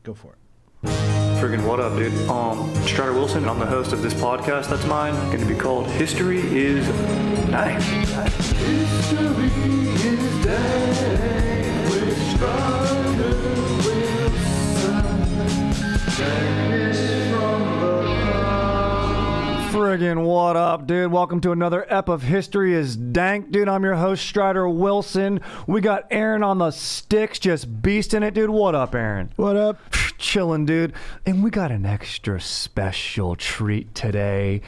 Go for it. Friggin' what up, dude? Strider Wilson, I'm the host of this podcast that's mine, going to be called History is Dank. History is Dank with Strider Wilson. Friggin' what up, dude? Welcome to another ep of History is Dank. Dude, I'm your host, Strider Wilson. We got Aaron on the sticks, just beasting it, dude. What up, Aaron? What up? Chilling, dude. And we got an extra special treat today.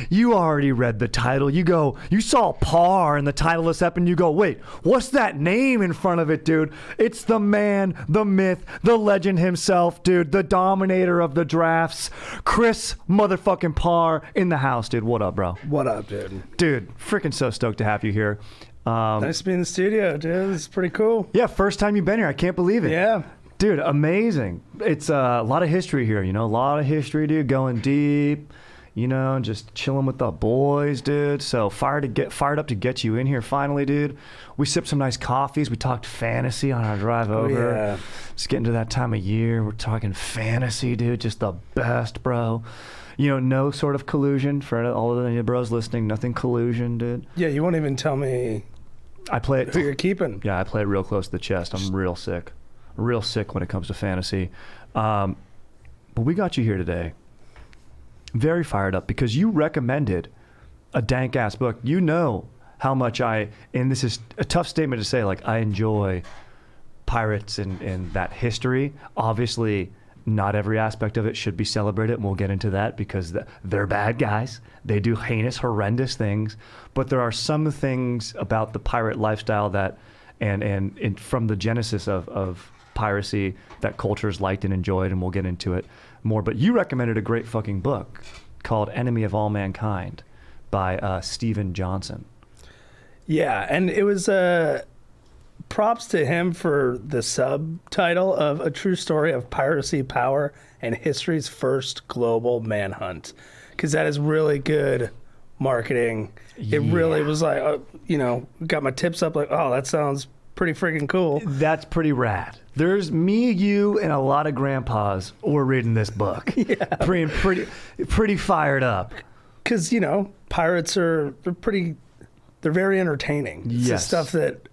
You already read the title. You saw Parr in the title of this ep, and you go, wait, what's that name in front of it, dude? It's the man, the myth, the legend himself, dude. The dominator of the drafts, Chris motherfucking Parr in the house, dude. What up, bro? What up, dude? Dude, freaking so stoked to have you here. Nice to be in the studio, dude. This is pretty cool. Yeah, first time you've been here. I can't believe it. Yeah. Dude, amazing. It's a lot of history here, a lot of history, dude, going deep, just chilling with the boys, dude. So fired up to get you in here finally, dude. We sipped some nice coffees. We talked fantasy on our drive over. Yeah. It's getting to that time of year. We're talking fantasy, dude. Just the best, bro. No sort of collusion for all of the bros listening. Nothing collusion, dude. Yeah, you won't even tell me I play it. who you're keeping. Yeah, I play it real close to the chest. I'm real sick when it comes to fantasy. But we got you here today very fired up because you recommended a dank ass book. You know how much and this is a tough statement to say, like, I enjoy pirates and that history. Obviously not every aspect of it should be celebrated, and we'll get into that because they're bad guys. They do heinous, horrendous things, but there are some things about the pirate lifestyle that and from the genesis of piracy that cultures liked and enjoyed, and we'll get into it more. But you recommended a great fucking book called Enemy of All Mankind by Stephen Johnson. Yeah, and it was props to him for the subtitle of A True Story of Piracy, Power, and History's First Global Manhunt, because that is really good marketing. It really was like, got my tips up like, oh, that sounds pretty freaking cool. That's pretty rad. There's me, you, and a lot of grandpas were reading this book. Yeah. Pretty fired up. Because, pirates they're very entertaining. It's the stuff that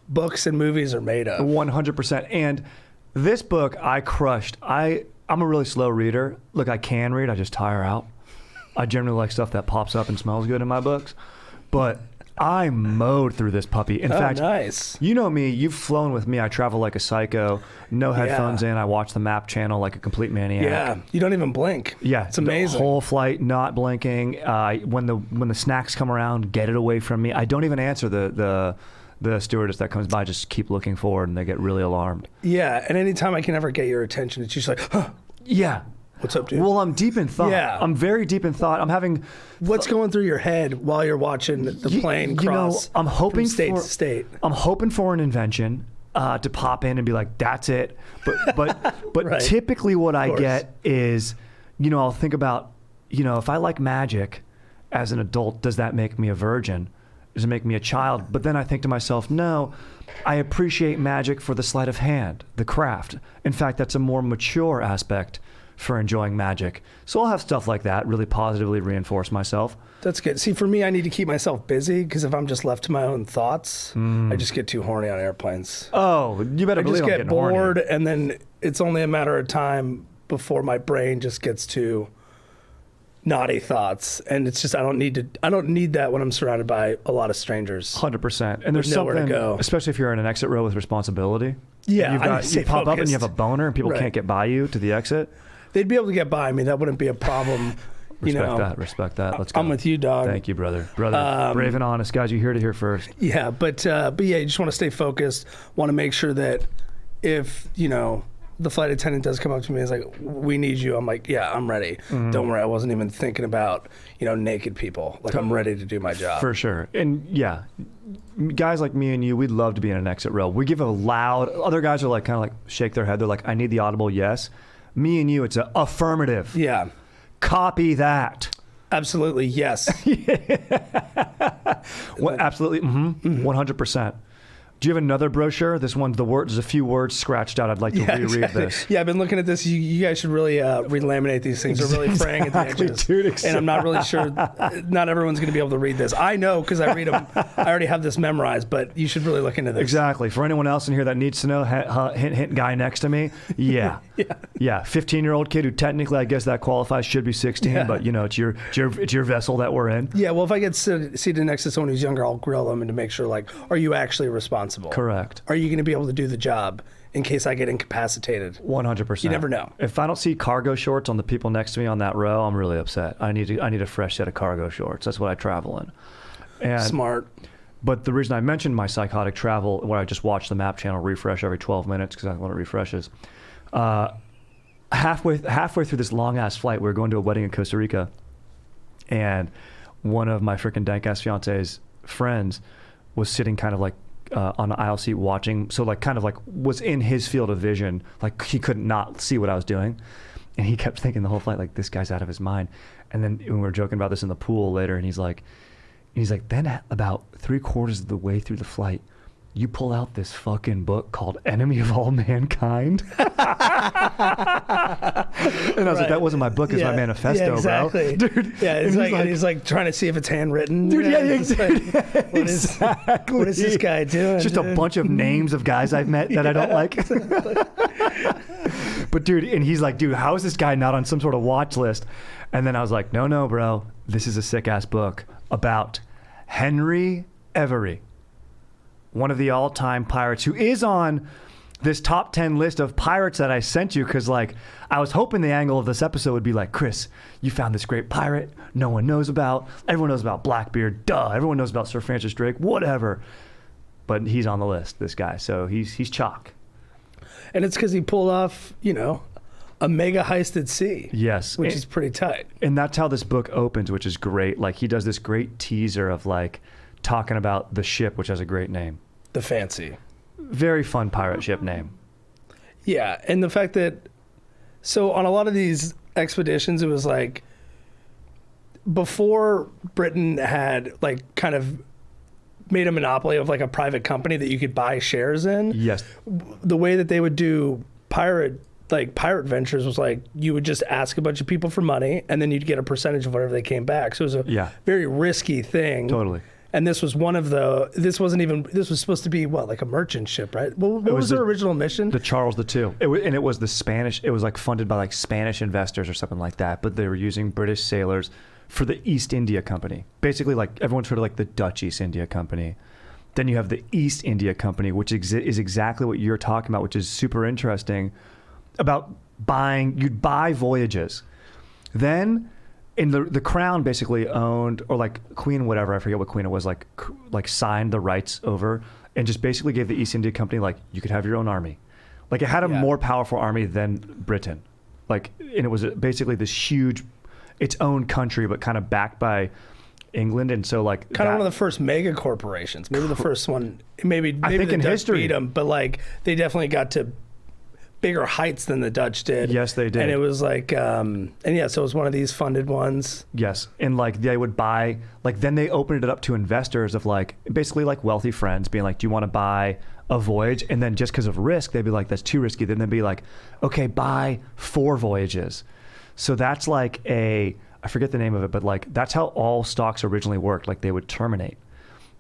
books and movies are made of. 100%. And this book I crushed. I'm a really slow reader. Look, I can read. I just tire out. I generally like stuff that pops up and smells good in my books. But I mowed through this puppy. In fact, nice. You know me. You've flown with me. I travel like a psycho. No headphones in. I watch the map channel like a complete maniac. Yeah. You don't even blink. Yeah. It's amazing. The whole flight, not blinking. When the snacks come around, get it away from me. I don't even answer the stewardess that comes by. Just keep looking forward, and they get really alarmed. Yeah. And anytime I can ever get your attention, it's just like, huh. Yeah. What's up, dude? Well, I'm deep in thought. Yeah. I'm very deep in thought. I'm having... What's going through your head while you're watching the plane cross I'm hoping from state to state? I'm hoping for an invention to pop in and be like, that's it. But Right. Typically what I get is, I'll think about, if I like magic as an adult, does that make me a virgin? Does it make me a child? But then I think to myself, no, I appreciate magic for the sleight of hand, the craft. In fact, that's a more mature aspect for enjoying magic. So I'll have stuff like that really positively reinforce myself. That's good. See, for me, I need to keep myself busy because if I'm just left to my own thoughts, I just get too horny on airplanes. Oh, you better I believe just I'm get getting bored, horny. and then it's only a matter of time before my brain just gets to naughty thoughts. And it's just I don't need that when I'm surrounded by a lot of strangers. 100%. And there's nowhere something, to go. especially if you're in an exit row with responsibility. Yeah, you pop up and you have a boner and people Right. can't get by you to the exit. They'd be able to get by me. That wouldn't be a problem. Respect that. Let's go. I'm with you, dog. Thank you, brother. Brave and honest, guys. You heard it here first. Yeah, but yeah, you just want to stay focused. Want to make sure that if the flight attendant does come up to me and is like, "We need you," I'm like, "Yeah, I'm ready. Don't worry, I wasn't even thinking about naked people. Like, I'm ready to do my job." For sure. And yeah, guys like me and you, we'd love to be in an exit row. We give a loud. Other guys are like kind of like shake their head. They're like, "I need the audible yes." Me and you, it's a affirmative. Yeah. Copy that. Absolutely, yes. Well, absolutely, 100%. Do you have another brochure? This one's there's a few words scratched out. I'd like to reread exactly. this. Yeah, I've been looking at this. You guys should really relaminate these things. They're really fraying at the edges. Dude, and I'm not really sure. Not everyone's going to be able to read this. I know because I read them. I already have this memorized, but you should really look into this. Exactly. For anyone else in here that needs to know, hint, guy next to me. Yeah. Yeah. 15-year-old kid who technically, I guess that qualifies, should be 16, but it's your vessel that we're in. Yeah. Well, if I get seated next to someone who's younger, I'll grill them and to make sure, like, are you actually responsible? Correct. Are you going to be able to do the job in case I get incapacitated? 100%. You never know. If I don't see cargo shorts on the people next to me on that row, I'm really upset. I need a fresh set of cargo shorts. That's what I travel in. And, smart. But the reason I mentioned my psychotic travel, where I just watch the map channel refresh every 12 minutes because that's when it refreshes. Halfway through this long ass flight, we were going to a wedding in Costa Rica, and one of my freaking dank ass fiance's friends was sitting kind of like on the aisle seat watching, so like kind of like was in his field of vision, like he could not see what I was doing, and he kept thinking the whole flight, like, this guy's out of his mind. And then when we were joking about this in the pool later, and he's like then about 3/4 of the way through the flight, you pull out this fucking book called Enemy of All Mankind. And I was like, that wasn't my book, it's my manifesto, exactly. bro. Dude. Yeah, he's like trying to see if it's handwritten. Dude, exactly. What is this guy doing? It's just a bunch of names of guys I've met that I don't like. But dude, and he's like, dude, how is this guy not on some sort of watch list? And then I was like, no, bro, this is a sick ass book about Henry Every, one of the all-time pirates, who is on this top 10 list of pirates that I sent you, because like I was hoping the angle of this episode would be like, Chris, you found this great pirate no one knows about. Everyone knows about Blackbeard, duh. Everyone knows about Sir Francis Drake, whatever. But he's on the list, this guy, so he's chalk. And it's because he pulled off, a mega heist at sea. Yes. Which is pretty tight. And that's how this book opens, which is great. Like, he does this great teaser of like talking about the ship, which has a great name. The Fancy. Very fun pirate ship name. Yeah, and the fact that, so on a lot of these expeditions, it was like, before Britain had like kind of made a monopoly of like a private company that you could buy shares in. Yes. The way that they would do pirate ventures was like, you would just ask a bunch of people for money and then you'd get a percentage of whatever they came back. So it was a very risky thing. Totally. And this was one of this was supposed to be like a merchant ship, right? What was their original mission? The Charles II. And it was the Spanish, it was like funded by like Spanish investors or something like that, but they were using British sailors for the East India Company. Basically, like, everyone's heard of like the Dutch East India Company. Then you have the East India Company, which is exactly what you're talking about, which is super interesting, about you'd buy voyages. Then in the crown basically owned, or like queen, whatever, I forget what queen it was, like signed the rights over and just basically gave the East India Company, like, you could have your own army. Like, it had a more powerful army than Britain. Like, and it was basically this huge, its own country, but kind of backed by England. And so like kind of one of the first mega corporations, maybe the first one, maybe I think the Dutch beat them, but like they definitely got to bigger heights than the Dutch did. Yes, they did. And it was like, so it was one of these funded ones. Yes. And like they would buy, like then they opened it up to investors of like, basically like wealthy friends being like, do you want to buy a voyage? And then just because of risk, they'd be like, that's too risky. Then they'd be like, okay, buy 4 voyages. So that's like I forget the name of it, but like that's how all stocks originally worked. Like they would terminate.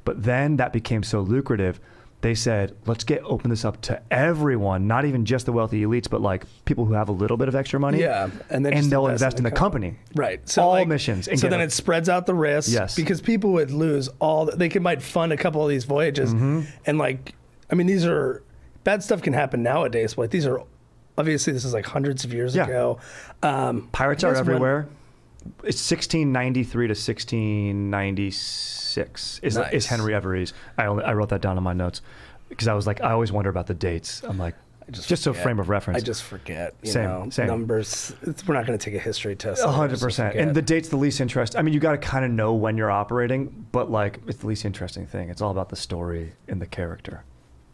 But then that became so lucrative, they said, let's open this up to everyone, not even just the wealthy elites, but like people who have a little bit of extra money. Yeah. And they'll invest in the company. Right. So all like, missions. And so then it spreads out the risk. Yes. Because people would lose might fund a couple of these voyages. Mm-hmm. And like, I mean, bad stuff can happen nowadays. But like these are, obviously this is like hundreds of years ago. Pirates are everywhere. It's 1693 to 1696 is Henry Every's. I wrote that down in my notes because I was like, I always wonder about the dates. I'm like, just a frame of reference. I just forget. Same. Numbers. We're not going to take a history test. 100%. And the date's the least interesting. I mean, you got to kind of know when you're operating, but like it's the least interesting thing. It's all about the story and the character.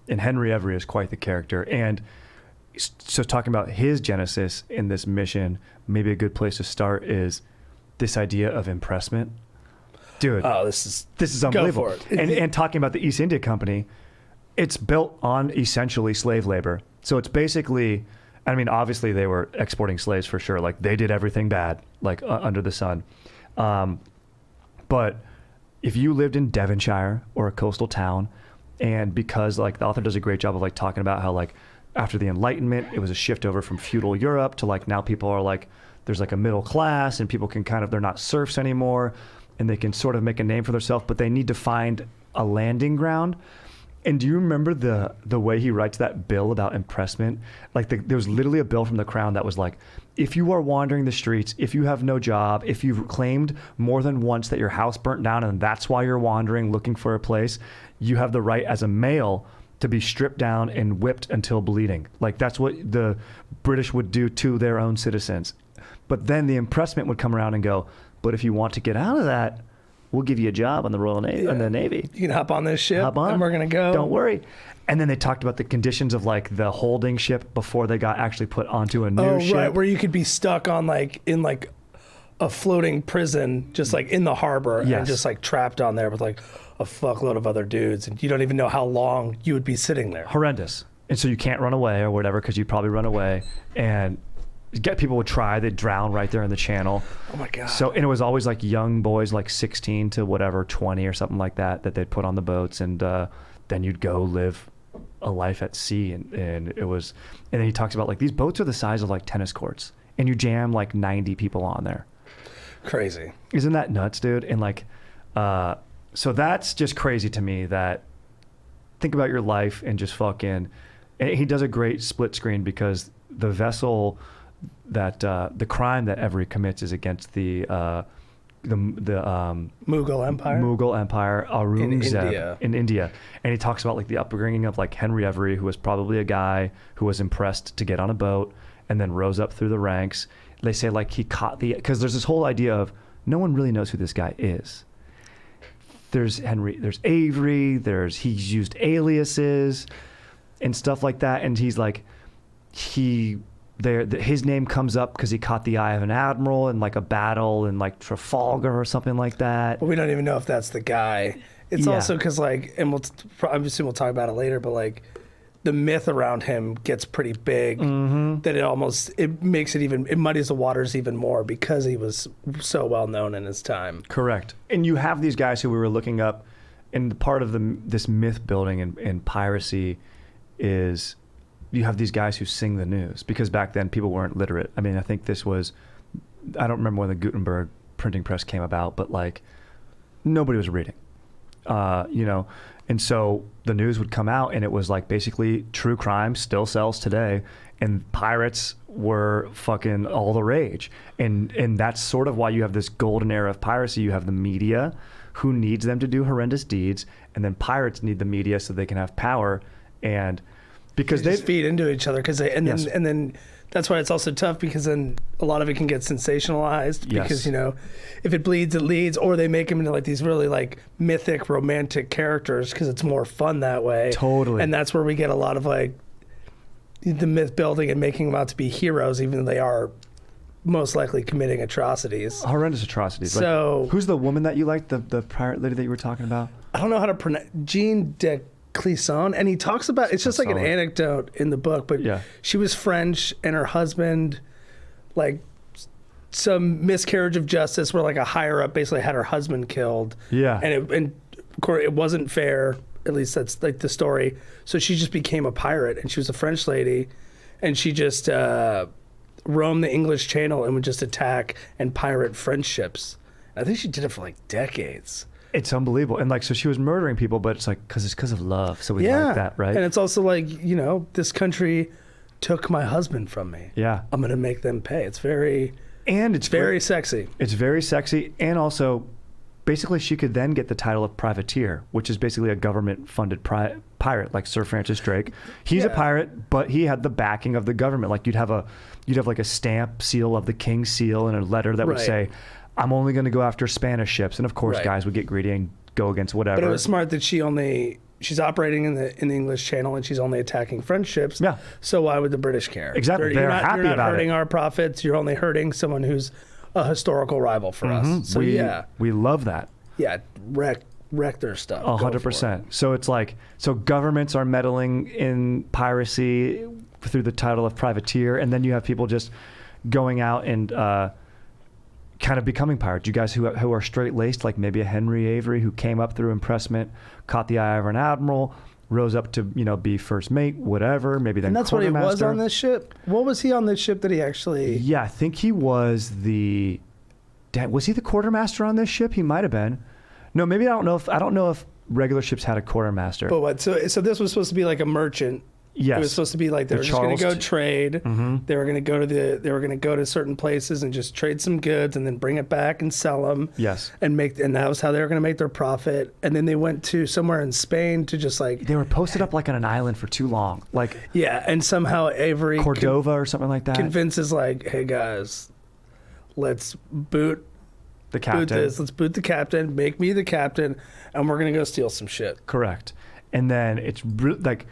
And Henry Every is quite the character. And so talking about his genesis in this mission, maybe a good place to start is this idea of impressment. Dude, this is unbelievable. Go for it. And talking about the East India Company, it's built on essentially slave labor. So it's basically, I mean, obviously they were exporting slaves for sure. Like they did everything bad, like under the sun. But if you lived in Devonshire or a coastal town, and because like the author does a great job of like talking about how like after the Enlightenment, it was a shift over from feudal Europe to like now people are like, there's like a middle class and people can kind of, they're not serfs anymore and they can sort of make a name for themselves, but they need to find a landing ground. And do you remember the way he writes that bill about impressment? Like there was literally a bill from the crown that was like, if you are wandering the streets, if you have no job, if you've claimed more than once that your house burnt down and that's why you're wandering looking for a place, you have the right as a male to be stripped down and whipped until bleeding. Like that's what the British would do to their own citizens. But then the impressment would come around and go, but if you want to get out of that, we'll give you a job on the Royal Navy, on the Navy. You can hop on this ship, hop on, and we're going to go. Don't worry. And then they talked about the conditions of like the holding ship before they got actually put onto a new ship. Right, where you could be stuck on like in like a floating prison, just like in the harbor, Yes. and just like trapped on there with like a fuckload of other dudes, and you don't even know how long you would be sitting there. Horrendous. And so you can't run away or whatever because you'd probably run away. And people would try, they'd drown right there in the channel. Oh my God. So, and it was always like young boys, like 16 to whatever, 20 or something like that they'd put on the boats. And then you'd go live a life at sea. And it was, and then he talks about like these boats are the size of like tennis courts and you jam like 90 people on there. Crazy. Isn't that nuts, dude? And like, so that's just crazy to me that think about your life and just fucking, and he does a great split screen because the vessel that the crime that Every commits is against the Mughal Empire. Mughal Empire, India. in India, and he talks about like the upbringing of like Henry Every, who was probably a guy who was impressed to get on a boat and then rose up through the ranks. They say like he caught because there's this whole idea of no one really knows who this guy is. There's Henry, there's Avery, he's used aliases and stuff like that, and he's like his name comes up because he caught the eye of an admiral in like a battle in like Trafalgar or something like that. But we don't even know if that's the guy. It's also because like, and I'm assuming we'll talk about it later, but like the myth around him gets pretpretty big that it makes it even, it muddies the waters even more because he was so well known in his time. Correct. And you have these guys who we were looking up, and part of this myth building and piracy is you have these guys who sing the news because back then people weren't literate. I mean, I think this was, I don't remember when the Gutenberg printing press came about, but like nobody was reading, and so the news would come out and it was like basically true crime still sells today and pirates were fucking all the rage. And that's sort of why you have this golden era of piracy. You have the media who needs them to do horrendous deeds, and then pirates need the media so they can have power. And because they just feed into each other and then that's why it's also tough because then a lot of it can get sensationalized because if it bleeds it leads, or they make them into like these really like mythic romantic characters because it's more fun that way. Totally. And that's where we get a lot of like the myth building and making them out to be heroes even though they are most likely committing atrocities. Horrendous atrocities. So like, who's the woman that you liked, the pirate lady that you were talking about? I don't know how to pronounce Jean de Clisson, and he talks about it's just like an anecdote in the book, but she was French and her husband, like some miscarriage of justice where like a higher up basically had her husband killed. Yeah. And of course it wasn't fair, at least that's like the story. So she just became a pirate, and she was a French lady, and she just roamed the English Channel and would just attack and pirate French ships. I think she did it for like decades. It's unbelievable. And like, so she was murdering people, but it's like, because of love. So we like that, right? And it's also like, this country took my husband from me. Yeah. I'm going to make them pay. It's very sexy. It's very sexy. And also, basically, she could then get the title of privateer, which is basically a government-funded pirate, like Sir Francis Drake. He's a pirate, but he had the backing of the government. Like you'd have like a stamp seal of the King's seal and a letter that would say, I'm only going to go after Spanish ships. And of course, guys would get greedy and go against whatever. But it was smart that she's operating in the English Channel and she's only attacking French ships. Yeah. So why would the British care? Exactly. They're happy you're not about hurting our profits. You're only hurting someone who's a historical rival for us. So we love that. Yeah. wreck their stuff. Go for it. 100%. So it's like, so governments are meddling in piracy through the title of privateer, and then you have people just going out and kind of becoming pirates. You guys who are straight-laced, like maybe a Henry Avery who came up through impressment, caught the eye of an admiral, rose up to, you know, be first mate, whatever, maybe then And that's what he was quartermaster. on this ship? What was he on this ship that he actually... Yeah, I think he was was he the quartermaster on this ship? He might have been. No, maybe I don't know if regular ships had a quartermaster. But what? So this was supposed to be like a merchant. Yes. It was supposed to be like they were just going to go trade. Mm-hmm. They were going to go to certain places and just trade some goods and then bring it back and sell them. Yes. And that was how they were going to make their profit. And then they went to somewhere in Spain to just like... They were posted up like on an island for too long. Like... Yeah, and somehow Avery... Cordova or something like that. Convinces like, hey guys, let's boot the captain. Let's boot the captain, make me the captain, and we're going to go steal some shit. Correct. And then it's like...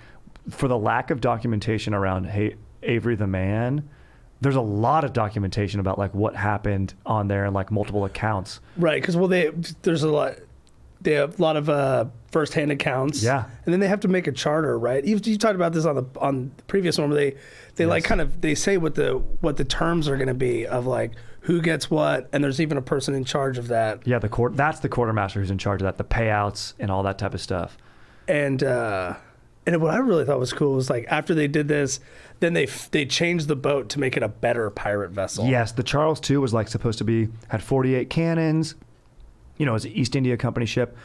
For the lack of documentation around Avery the man, there's a lot of documentation about like what happened on there and like multiple accounts. Right, because they have a lot of first-hand accounts. Yeah. And then they have to make a charter, right? You talked about this on the previous one where they like kind of they say what the terms are going to be of like who gets what, and there's even a person in charge of that. Yeah, that's the quartermaster who's in charge of that, the payouts and all that type of stuff. And what I really thought was cool was like after they did this, then they changed the boat to make it a better pirate vessel. Yes, the Charles II was like supposed to had 48 cannons. You know, it was an East India Company ship,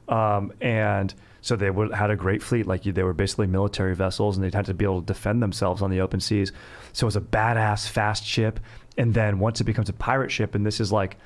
and so they had a great fleet. Like they were basically military vessels, and they had to be able to defend themselves on the open seas. So it was a badass, fast ship. And then once it becomes a pirate ship, and this is like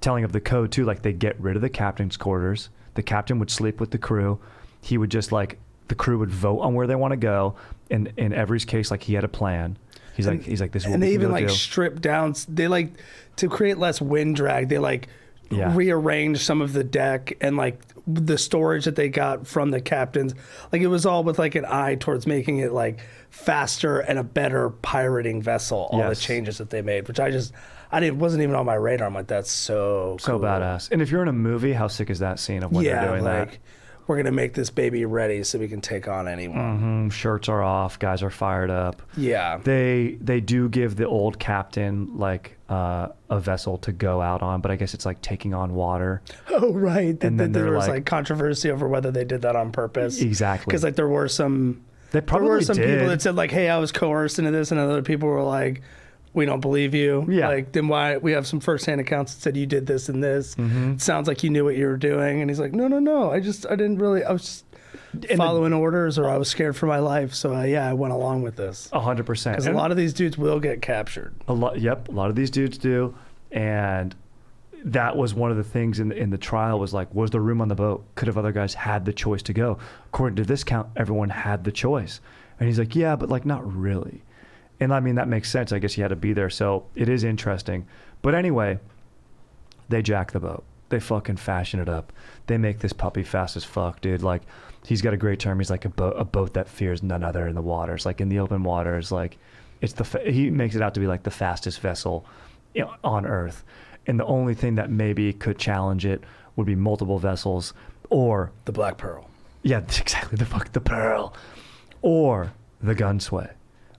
telling of the code too, like they get rid of the captain's quarters. The captain would sleep with the crew. He would just like. The crew would vote on where they want to go, and in Avery's case, like he had a plan. He's like, this is what we can And they even go like do. strip down. They like to create less wind drag. They like rearrange some of the deck and like the storage that they got from the captains. Like it was all with like an eye towards making it like faster and a better pirating vessel. All the changes that they made, which wasn't even on my radar. I'm like, that's so cool. Badass. And if you're in a movie, how sick is that scene of when they're doing that? We're going to make this baby ready so we can take on anyone. Mm-hmm. Shirts are off. Guys are fired up. Yeah. They do give the old captain like a vessel to go out on, but I guess it's like taking on water. Oh, right. And then there was like controversy over whether they did that on purpose. Exactly. Because like there were some people that said like, hey, I was coerced into this. And other people were like, we don't believe you. Yeah. Like, then why? We have some firsthand accounts that said you did this and this. Mm-hmm. It sounds like you knew what you were doing. And he's like, no. I didn't really. I was just following orders, or I was scared for my life. So I went along with this. 100%. Because a lot of these dudes will get captured. A lot of these dudes do, and that was one of the things in the trial was like, was there room on the boat? Could have other guys had the choice to go? According to this count, everyone had the choice. And he's like, yeah, but like not really. And I mean, that makes sense. I guess he had to be there. So it is interesting. But anyway, they jack the boat. They fucking fashion it up. They make this puppy fast as fuck, dude. Like, he's got a great term. He's like a boat that fears none other in the waters. Like in the open waters, like he makes it out to be like the fastest vessel on Earth. And the only thing that maybe could challenge it would be multiple vessels or the Black Pearl. Yeah, exactly. The Pearl, or the Gunsway,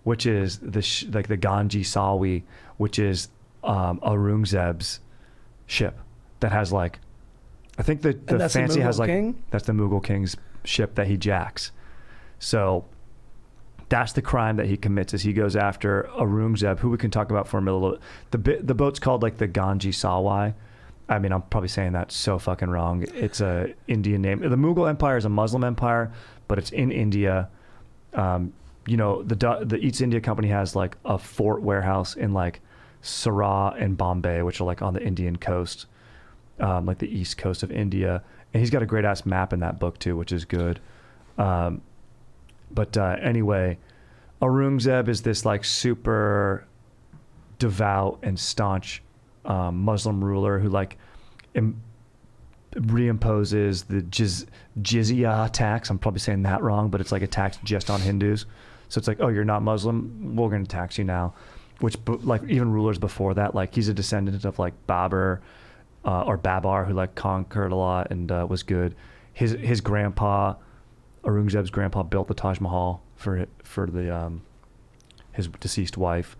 which is the Ganj-i-Sawai, which is Aurangzeb's ship that has like, I think the fancy has like King? That's the Mughal King's ship that he jacks. So that's the crime that he commits, is he goes after Aurangzeb, who we can talk about for a minute. The boat's called like the Ganj-i-Sawai. I mean, I'm probably saying that so fucking wrong. It's a Indian name. The Mughal Empire is a Muslim empire, but it's in India. You know, the East India Company has like a fort warehouse in like Surah and Bombay, which are like on the Indian coast, like the east coast of India. And he's got a great ass map in that book too, which is good. But anyway, Aurangzeb is this like super devout and staunch Muslim ruler who like reimposes the jizya tax. I'm probably saying that wrong, but it's like a tax just on Hindus. So it's like, oh, you're not Muslim, we're going to tax you now. Which like even rulers before that, like he's a descendant of like Babur or Babar, who like conquered a lot and was good. His grandpa, Aurangzeb's grandpa, built the Taj Mahal for the his deceased wife.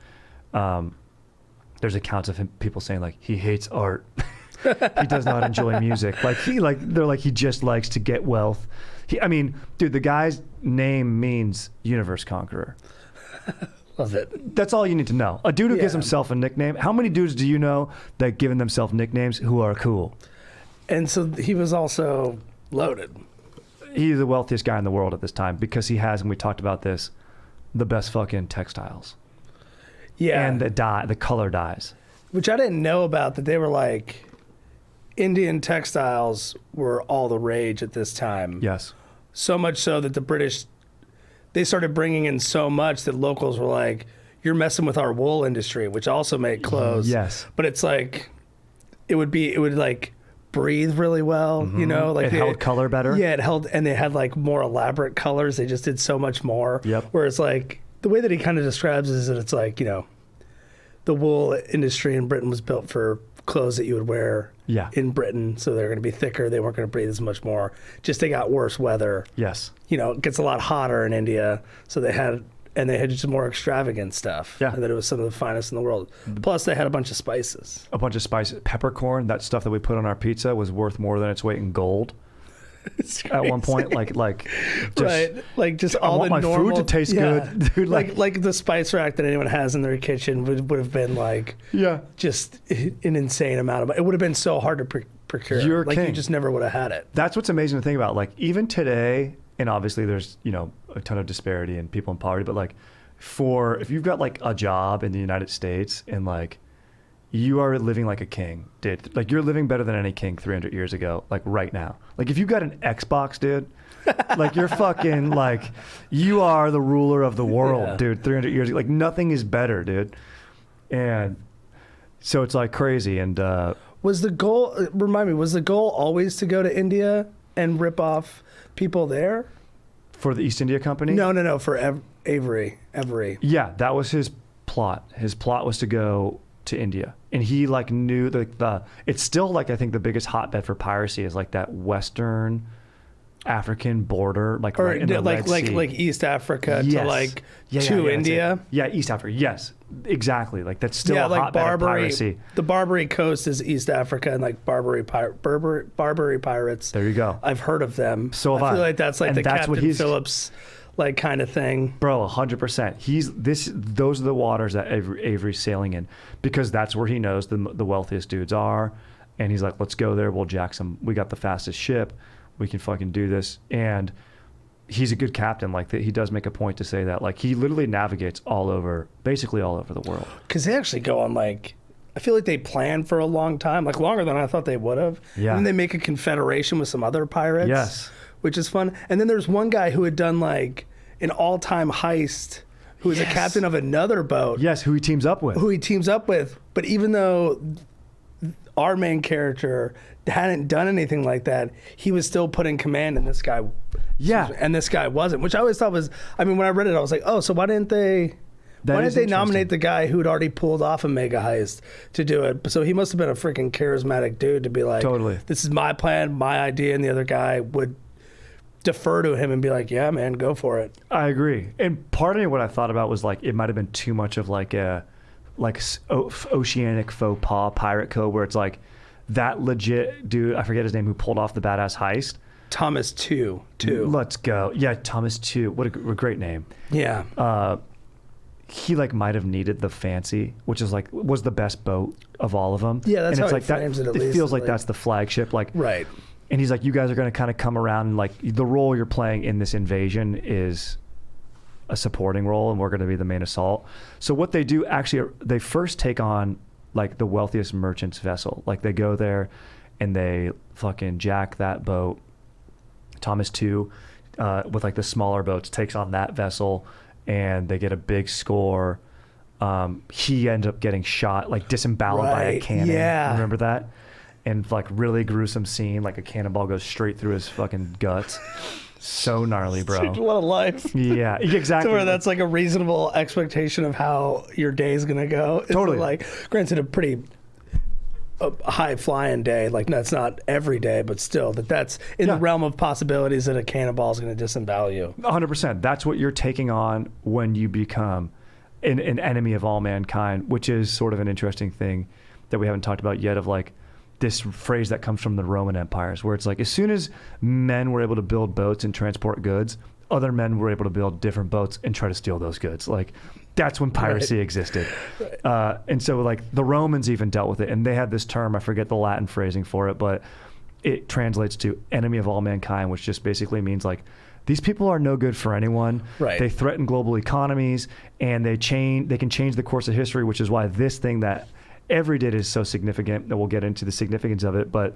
There's accounts of him, people saying like he hates art. He does not enjoy music. They're like he just likes to get wealth. I mean, dude, the guy's name means universe conqueror. Love it. That's all you need to know. A dude who gives himself a nickname. How many dudes do you know that given themselves nicknames who are cool? And so he was also loaded. He's the wealthiest guy in the world at this time because he has, and we talked about this, the best fucking textiles. Yeah. And the color dyes. Which I didn't know about, that they were like, Indian textiles were all the rage at this time. Yes. So much so that the British, they started bringing in so much that locals were like, you're messing with our wool industry, which also made clothes. Yes. But it's like, it would like breathe really well, you know? Like it held color better? Yeah, it held, and they had like more elaborate colors. They just did so much more. Yep. Whereas like, the way that he kind of describes it is that it's like, you know, the wool industry in Britain was built for clothes that you would wear in Britain. So they're going to be thicker. They weren't going to breathe as much more. Just they got worse weather. Yes. You know, it gets a lot hotter in India. So they had just more extravagant stuff. Yeah. And that it was some of the finest in the world. Plus they had a bunch of spices. A bunch of spices. Peppercorn, that stuff that we put on our pizza was worth more than its weight in gold. At one point, like just, right, like just I all want the my normal, food to taste good, dude. Like the spice rack that anyone has in their kitchen would have been like just an insane amount of it would have been so hard to procure. You're like king. You just never would have had it. That's what's amazing to think about. Like even today, and obviously there's a ton of disparity and people in poverty, but like if you've got like a job in the United States and like you are living like a king, dude. Like you're living better than any king 300 years ago, like right now. Like if you got an Xbox, dude, like you're fucking like, you are the ruler of the world, dude, 300 years ago. Like nothing is better, dude. And so it's like crazy. And was the goal, remind me, was the goal always to go to India and rip off people there? For the East India Company? No, for Avery. Yeah, that was his plot. His plot was to go to India, and he like knew the it's still like I think the biggest hotbed for piracy is like that Western African border, like or right in the Red Sea. like East Africa to like to India. Yeah, East Africa. Yes, exactly. Like that's still a like hotbed of piracy. The Barbary coast is East Africa, and like Barbary pirates. There you go. I've heard of them. So I feel like that's like the Captain Phillips like kind of thing. Bro, 100%. Those are the waters that Avery's sailing in because that's where he knows the wealthiest dudes are. And he's like, let's go there. We'll jack some. We got the fastest ship. We can fucking do this. And he's a good captain. Like he does make a point to say that. Like he literally navigates basically all over the world. Because they actually go on like, I feel like they plan for a long time, like longer than I thought they would have. Yeah. And then they make a confederation with some other pirates. Yes. Which is fun. And then there's one guy who had done like an all-time heist, who is a captain of another boat. Yes, who he teams up with. But even though our main character hadn't done anything like that, he was still put in command, and this guy wasn't, which I always thought was, I mean, when I read it, I was like, oh, so why didn't they nominate the guy who'd already pulled off a mega heist to do it? So he must have been a freaking charismatic dude to be like, totally, this is my plan, my idea, and the other guy would defer to him and be like, yeah, man, go for it. I agree. And part of me, what I thought about was like, it might have been too much of like a oceanic faux pas pirate code where it's like that legit dude, I forget his name, who pulled off the badass heist. Thomas Two. Let's go. Yeah, Thomas Two. What a great name. Yeah. He like might have needed the Fancy, which is like was the best boat of all of them. Yeah, that's and how it's he like frames that. it. At it least feels like that's the flagship. Like right. And he's like, you guys are going to kind of come around and like the role you're playing in this invasion is a supporting role, and we're going to be the main assault. So what they do actually, they first take on like the wealthiest merchant's vessel. Like they go there and they fucking jack that boat. Thomas Two, with like the smaller boats, takes on that vessel, and they get a big score. He ends up getting shot, like disemboweled by a cannon. Yeah. Remember that? And like really gruesome scene, like a cannonball goes straight through his fucking guts. So gnarly, bro. Dude, what a life. Yeah, exactly. To where that's like a reasonable expectation of how your day is gonna go. It's totally. like, granted, a pretty a high flying day. Like that's not every day, but still that's in the realm of possibilities that a cannonball is going to disembowel you. 100%. That's what you're taking on when you become an enemy of all mankind, which is sort of an interesting thing that we haven't talked about yet, of like this phrase that comes from the Roman empires, where it's like as soon as men were able to build boats and transport goods, other men were able to build different boats and try to steal those goods. Like that's when piracy existed. And so like the Romans even dealt with it, and they had this term, I forget the Latin phrasing for it, but it translates to enemy of all mankind, which just basically means like these people are no good for anyone. Right. They threaten global economies, and they can change the course of history, which is why this thing that every did is so significant, that we'll get into the significance of it. But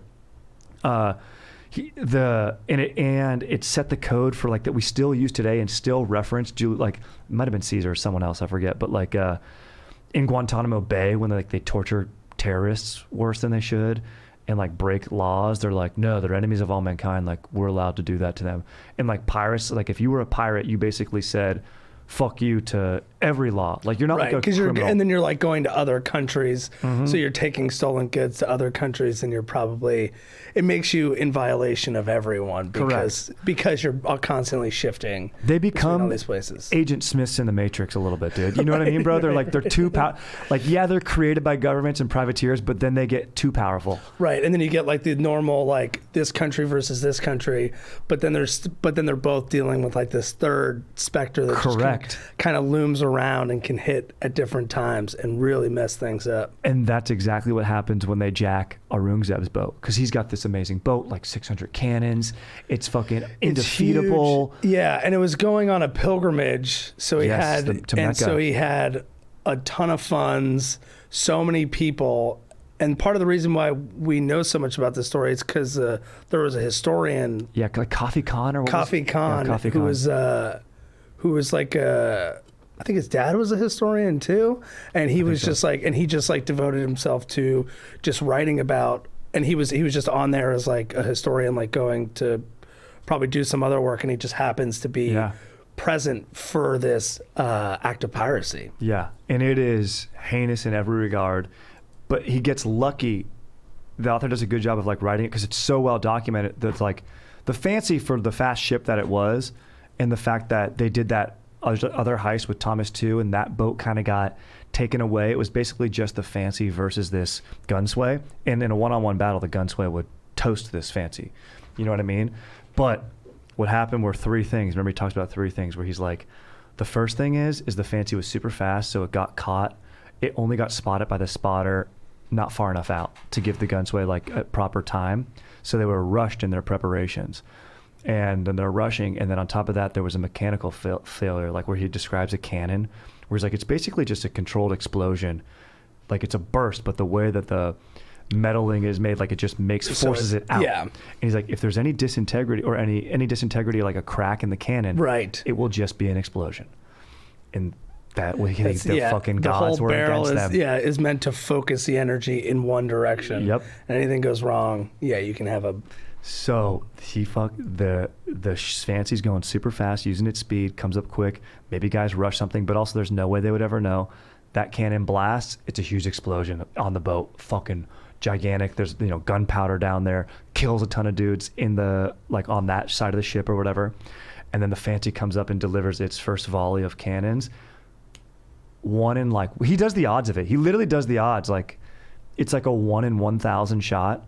it set the code for like that we still use today and still reference. Like it might have been Caesar or someone else, I forget, but like in Guantanamo Bay, when they torture terrorists worse than they should and like break laws, they're like, no, they're enemies of all mankind, like we're allowed to do that to them. And like pirates, like if you were a pirate, you basically said fuck you to every law. Like you're not like a criminal. And then you're like going to other countries, so you're taking stolen goods to other countries, and it makes you in violation of everyone because you're constantly shifting. They become all these places. Agent Smiths in the Matrix a little bit, dude. You know what I mean, bro? They're too they're created by governments and privateers, but then they get too powerful. Right, and then you get like the normal like this country versus this country, but then they're both dealing with like this third specter that just kind of looms around and can hit at different times and really mess things up. And that's exactly what happens when they jack Aurangzeb's boat, because he's got this amazing boat, like 600 cannons. It's fucking indefeatable. Yeah, and it was going on a pilgrimage, so he had a ton of funds, so many people. And part of the reason why we know so much about this story is because there was a historian, like Coffee Khan, who was like I think his dad was a historian too, and he just devoted himself to just writing about, and he was just on there as like a historian, like going to probably do some other work, and he just happens to be present for this act of piracy. Yeah, and it is heinous in every regard, but he gets lucky. The author does a good job of like writing it because it's so well documented that like the fancy for the fast ship that it was, and the fact that they did that other heist with Thomas too, and that boat kind of got taken away. It was basically just the fancy versus this Gunsway, and in a one-on-one battle, the Gunsway would toast this fancy. You know what I mean? But what happened were three things. Remember, he talks about three things where he's like, the first thing is the fancy was super fast, so it got caught. It only got spotted by the spotter not far enough out to give the Gunsway like a proper time, so they were rushed in their preparations. And then they're rushing, and then on top of that, there was a mechanical failure, like where he describes a cannon, where he's like, it's basically just a controlled explosion. Like it's a burst, but the way that the metaling is made, like it just forces it out. Yeah. And he's like, if there's any disintegrity or any disintegrity, like a crack in the cannon, it will just be an explosion. And that way, the fucking gods were against them. Yeah, is meant to focus the energy in one direction. Yep. And anything goes wrong, you can have a... So the fancy's going super fast, using its speed, comes up quick. Maybe guys rush something, but also there's no way they would ever know. That cannon blasts, it's a huge explosion on the boat, fucking gigantic. There's gunpowder down there, kills a ton of dudes in the on that side of the ship or whatever. And then the fancy comes up and delivers its first volley of cannons. He does the odds of it. He literally does the odds. It's like a 1 in 1,000 shot.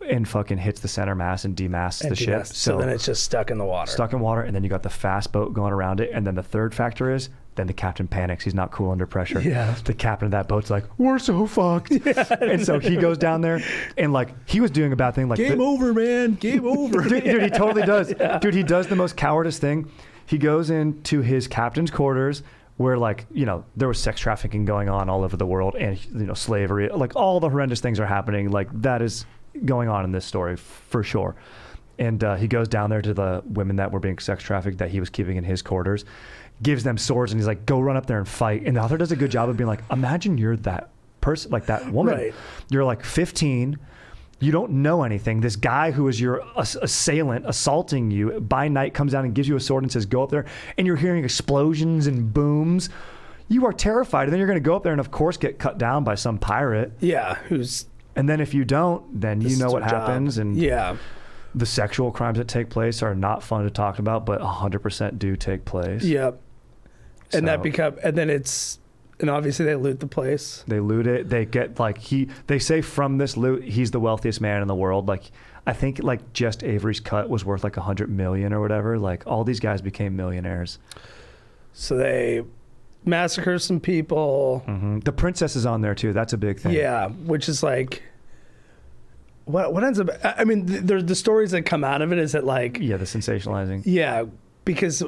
And fucking hits the center mass and demasts the ship. So then it's just stuck in the water. And then you got the fast boat going around it. And then the third factor is, then the captain panics. He's not cool under pressure. Yeah. The captain of that boat's like, we're so fucked. Yeah. And so he goes down there and he was doing a bad thing. Game over, man. Game over. Dude, he totally does. Yeah. Dude, he does the most cowardice thing. He goes into his captain's quarters where there was sex trafficking going on all over the world, and slavery, all the horrendous things are happening. That is going on in this story for sure. And he goes down there to the women that were being sex trafficked that he was keeping in his quarters, gives them swords, and he's like, go run up there and fight. And the author does a good job of being like, imagine you're that person, like that woman. Right. You're 15, you don't know anything. This guy who is your assailant assaulting you by night comes down and gives you a sword and says, go up there, and you're hearing explosions and booms. You are terrified, and then you're going to go up there and of course get cut down by some pirate. Yeah, who's And then if you don't, then This you know is what their job. happens. And Yeah. the sexual crimes that take place are not fun to talk about, but 100% do take place. Yep. And So- and obviously they loot the place. They loot it. They get like they say from this loot, he's the wealthiest man in the world. Like, I think like just Avery's cut was worth like 100 million or whatever. Like, all these guys became millionaires. So they massacre some people. The princess is on there too. That's a big thing. Yeah, which is like, what ends up? I mean, the stories that come out of it is that like, Yeah, the sensationalizing. yeah, because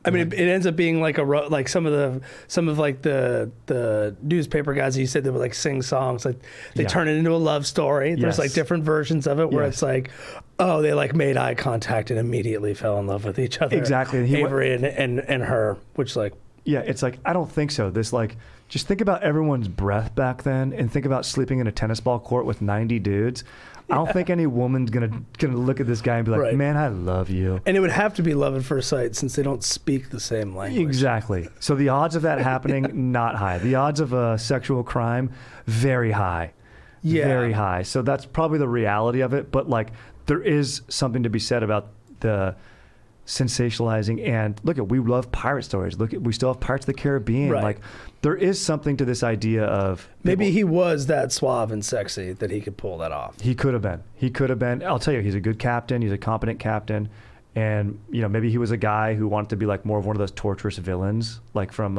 I mean, it ends up being like like some of like the newspaper guys you said, they would like sing songs, like they turn it into a love story. There's Yes. like different versions of it where Yes. it's like, oh, they like made eye contact and immediately fell in love with each other. Exactly. Avery and her, which like, Yeah, it's like, I don't think so. This like, just think about everyone's breath back then, and think about sleeping in a tennis ball court with 90 dudes. I don't think any woman's gonna look at this guy and be like, Right. man, I love you. and it would have to be love at first sight since they don't speak the same language. Exactly. So the odds of that happening, not high. The odds of a sexual crime, very high. Yeah. Very high. So that's probably the reality of it. But like, there is something to be said about the sensationalizing. And look, we love pirate stories. Look, we still have Pirates of the Caribbean. Right. Like, there is something to this idea of Maybe people- he was that suave and sexy that he could pull that off. He could have been. He could have been. I'll tell you, he's a good captain. He's a competent captain. And, you know, maybe he was a guy who wanted to be like more of one of those torturous villains, like from,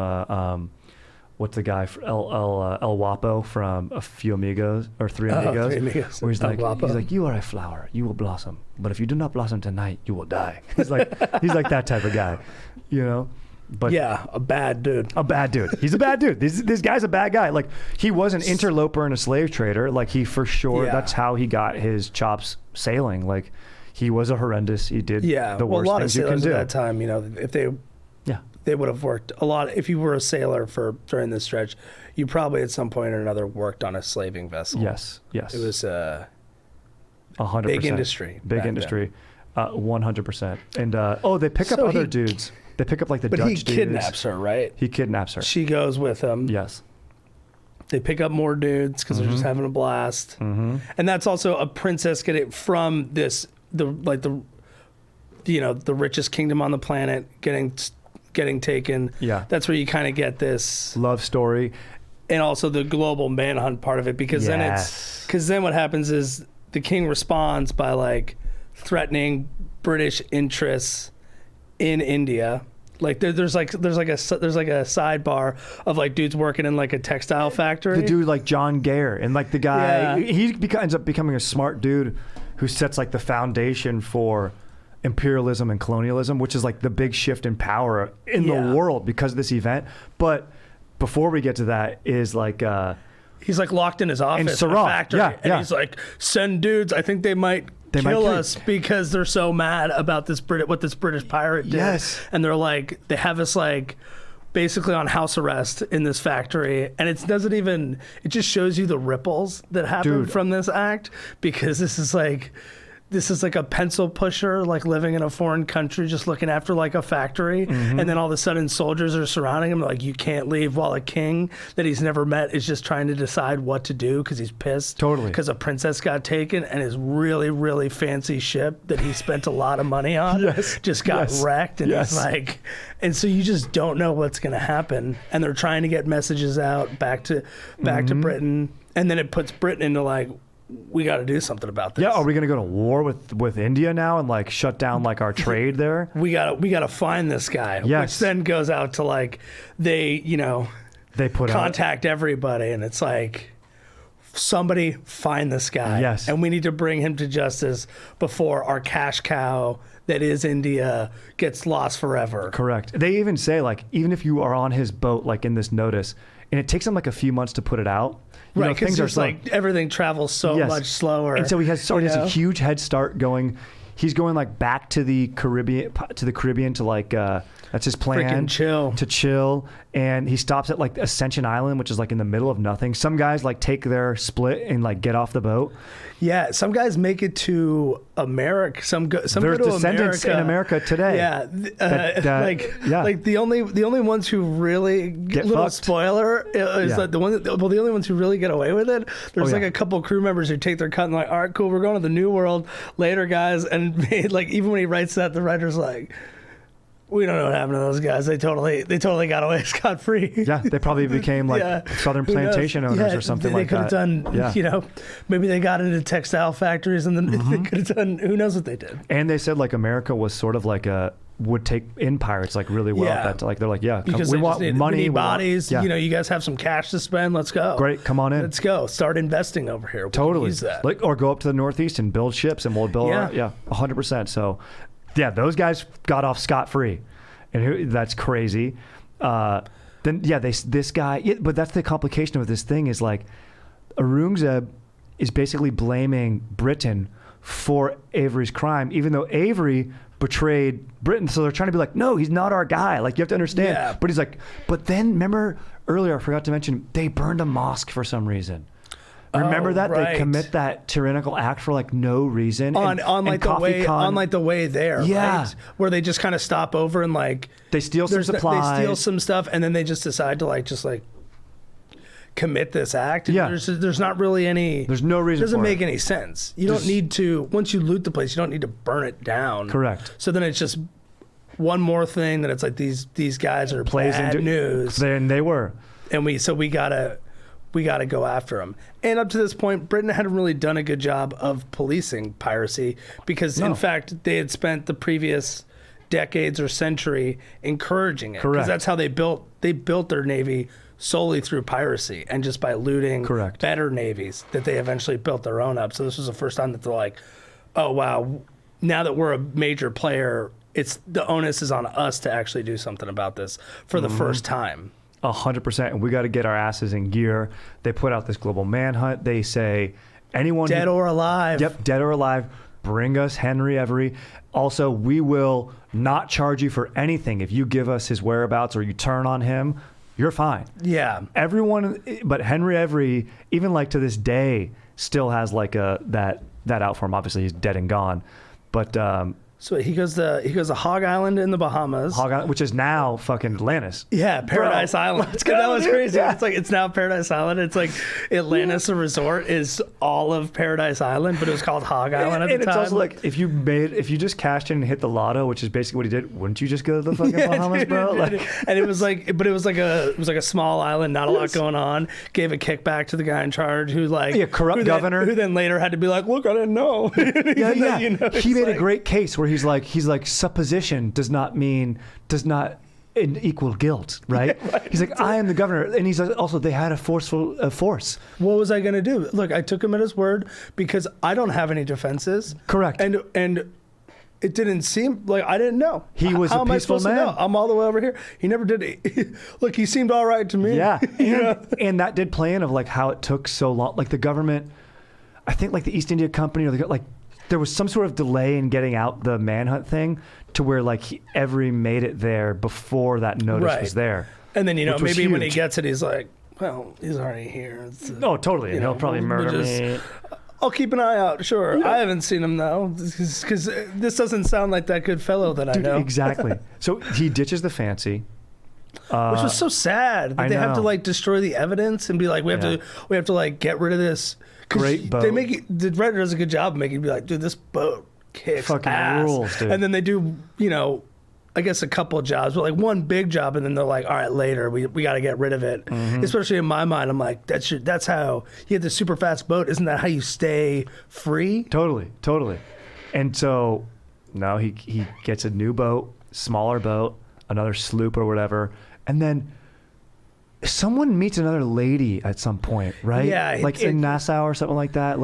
what's the guy, El Guapo from A Few Amigos, or Three Amigos, Three Amigos. where he's El like, Guapo. you are a flower, you will blossom. But if you do not blossom tonight, you will die. He's like that type of guy, you know? But Yeah, a bad dude. a bad dude. He's a bad dude. This guy's a bad guy. Like, he was an interloper and a slave trader. Like, he for sure, Yeah. that's how he got his chops sailing. Like, he was a horrendous. He did Yeah, the well, a worst lot of things you can sailors do. at that time, you know, if Yeah. they would have worked a lot. If you were a sailor during this stretch, you probably at some point or another worked on a slaving vessel. Yes. Yes. It was 100%. big industry. Big back industry. 100%. And they pick up So other he- dudes. They pick up like the then. But Dutch he dudes. kidnaps her, right? He kidnaps her. She goes with him. Yes. They pick up more dudes because they're just having a blast. Mm-hmm. And that's also a princess getting from the richest kingdom on the planet getting taken. Yeah. That's where you kind of get this, Love story. and also the global manhunt part of it, because Yes. then what happens is the king responds by like threatening British interests in India. Like there's like a sidebar of like dudes working in like a textile factory. The dude like John Gare, and like the guy, Yeah. he ends up becoming a smart dude who sets like the foundation for imperialism and colonialism, which is like the big shift in power in Yeah. the world because of this event. But before we get to that, is like He's like locked in his office in a Saran. factory, Yeah, and yeah. he's like, "Send dudes. I think they might They might kill kill you." us because they're so mad about what this British pirate did." Yes. And they're like, they have us like basically on house arrest in this factory, and it just shows you the ripples that happen Dude. from this act, because this is like a pencil pusher, like living in a foreign country, just looking after like a factory. Mm-hmm. And then all of a sudden soldiers are surrounding him. Like, you can't leave, while a king that he's never met is just trying to decide what to do because he's pissed. Totally. Because a princess got taken, and his really, really fancy ship that he spent a lot of money on just got Yes. wrecked. And Yes. he's like, and so you just don't know what's going to happen. And they're trying to get messages out back to Mm-hmm. Britain. And then it puts Britain into like, we got to do something about this. yeah, are we gonna go to war with India now and like shut down like our trade there? we gotta find this guy. Yes. Which then goes out to like, they They put contact everybody, and it's like, somebody find this guy. Yes. And we need to bring him to justice before our cash cow that is India gets lost forever. Correct. They even say like, even if you are on his boat, like in this notice, and it takes him like a few months to put it out. You know, Right, because things are it's slow. like everything travels so Yes. much slower. And so he has you a know? huge head start going. He's going like back to the Caribbean to like that's his plan Freaking chill. to chill. and he stops at like Ascension Island, which is like in the middle of nothing. Some guys like take their split and like get off the boat. Yeah, some guys make it to America. Some There's go to descendants America. in America today. Yeah, Yeah. like the only ones who really Get little fucked. spoiler is Yeah. like the only ones who really get away with it. There's like yeah. a couple crew members who take their cut and like, all right, cool, we're going to the New World later, guys. And like even when he writes that, the writer's like, we don't know what happened to those guys. They totally got away scot free. Yeah, they probably became like Southern Who knows? plantation owners or something like that. They could have done, maybe they got into textile factories and then they could have done, who knows what they did. And they said like America was sort of like would take in pirates like really well. Yeah. That like they're like, yeah, Because we they want just money, we need we want- bodies. yeah. You guys have some cash to spend. Let's go. Great, come on in. Let's go. Start investing over here. We can Totally. use that. Like, or go up to the Northeast and build ships and we'll build. Yeah. 100%. So, yeah, those guys got off scot free, and that's crazy. Then this guy. But that's the complication of this thing is like, Aurangzeb is basically blaming Britain for Avery's crime, even though Avery betrayed Britain. So they're trying to be like, no, he's not our guy. Like, you have to understand. Yeah. But he's like, but then remember earlier, I forgot to mention, they burned a mosque for some reason. Remember that right. they commit that tyrannical act for like no reason on like the way there, Yeah. right? Where they just kind of stop over and like They steal some supplies. They steal some stuff, and then they just decide to just commit this act. And Yeah. there's not really any. There's no reason It doesn't for make it. any sense. You don't need to. Once you loot the place, you don't need to burn it down. Correct. So then it's just one more thing that it's like these guys are Plays bad into news, Then they were. and we gotta go after them. And up to this point, Britain hadn't really done a good job of policing piracy because, in fact, they had spent the previous decades or century encouraging it. Correct. Because that's how they built their navy solely through piracy and just by looting Correct. better navies that they eventually built their own up. So this was the first time that they're like, oh wow, now that we're a major player, the onus is on us to actually do something about this for the first time. 100%. And we got to get our asses in gear. They put out this global manhunt. They say anyone Dead or alive. Yep, dead or alive. Bring us Henry Every. Also, we will not charge you for anything if you give us his whereabouts or you turn on him. You're fine. Yeah. Everyone, but Henry Every, even like to this day, still has like that out for him. Obviously, he's dead and gone. But So he goes to Hog Island in the Bahamas. Hog Island, which is now fucking Atlantis. Yeah, Paradise Island. let's go, That was dude. crazy. Yeah. It's like it's now Paradise Island. It's like Atlantis, the resort, is all of Paradise Island, but it was called Hog Island at And the time. it's also like if you just cashed in and hit the lotto, which is basically what he did, wouldn't you just go to the fucking Bahamas, bro? Like, and it was like a small island, not a lot going on. Gave a kickback to the guy in charge, who corrupt governor, who then later had to be like, look, I didn't know. yeah. He made a like- great case where he's like supposition does not equal guilt, right? Yeah, right. He's like, I am the governor, and he's like, also they had a force. What was I going to do? Look, I took him at his word because I don't have any defenses. Correct. And it didn't seem like I didn't know. He was How a am I peaceful supposed man. to know? I'm all the way over here. He never did. Look, he seemed all right to me. Yeah, You know? and that did play in of like how it took so long. Like the government, I think like the East India Company or there was some sort of delay in getting out the manhunt thing to where like Every made it there before that notice Right. was there. And then, which was maybe when he huge. gets it, he's like, well, he's already here. No, totally. And he'll probably we'll murder just- me. I'll keep an eye out. Sure. I haven't seen him though, because this doesn't sound like that good fellow that I Dude, know. exactly. So he ditches the fancy. Which was so sad that I they have to know. destroy the evidence and be like, we have to get rid of this. 'Cause Great boat. They make it, the writer does a good job of making it be like, dude, this boat kicks Fucking ass. rules, dude. And then they do, I guess a couple of jobs, but like one big job, and then they're like, all right, later we got to get rid of it. Mm-hmm. Especially in my mind, I'm like, that's how you get the super fast boat. Isn't that how you stay free? Totally. And so now he gets a new boat, smaller boat, another sloop or whatever, and then someone meets another lady at some point, right? Yeah, like it's in Nassau or something like that.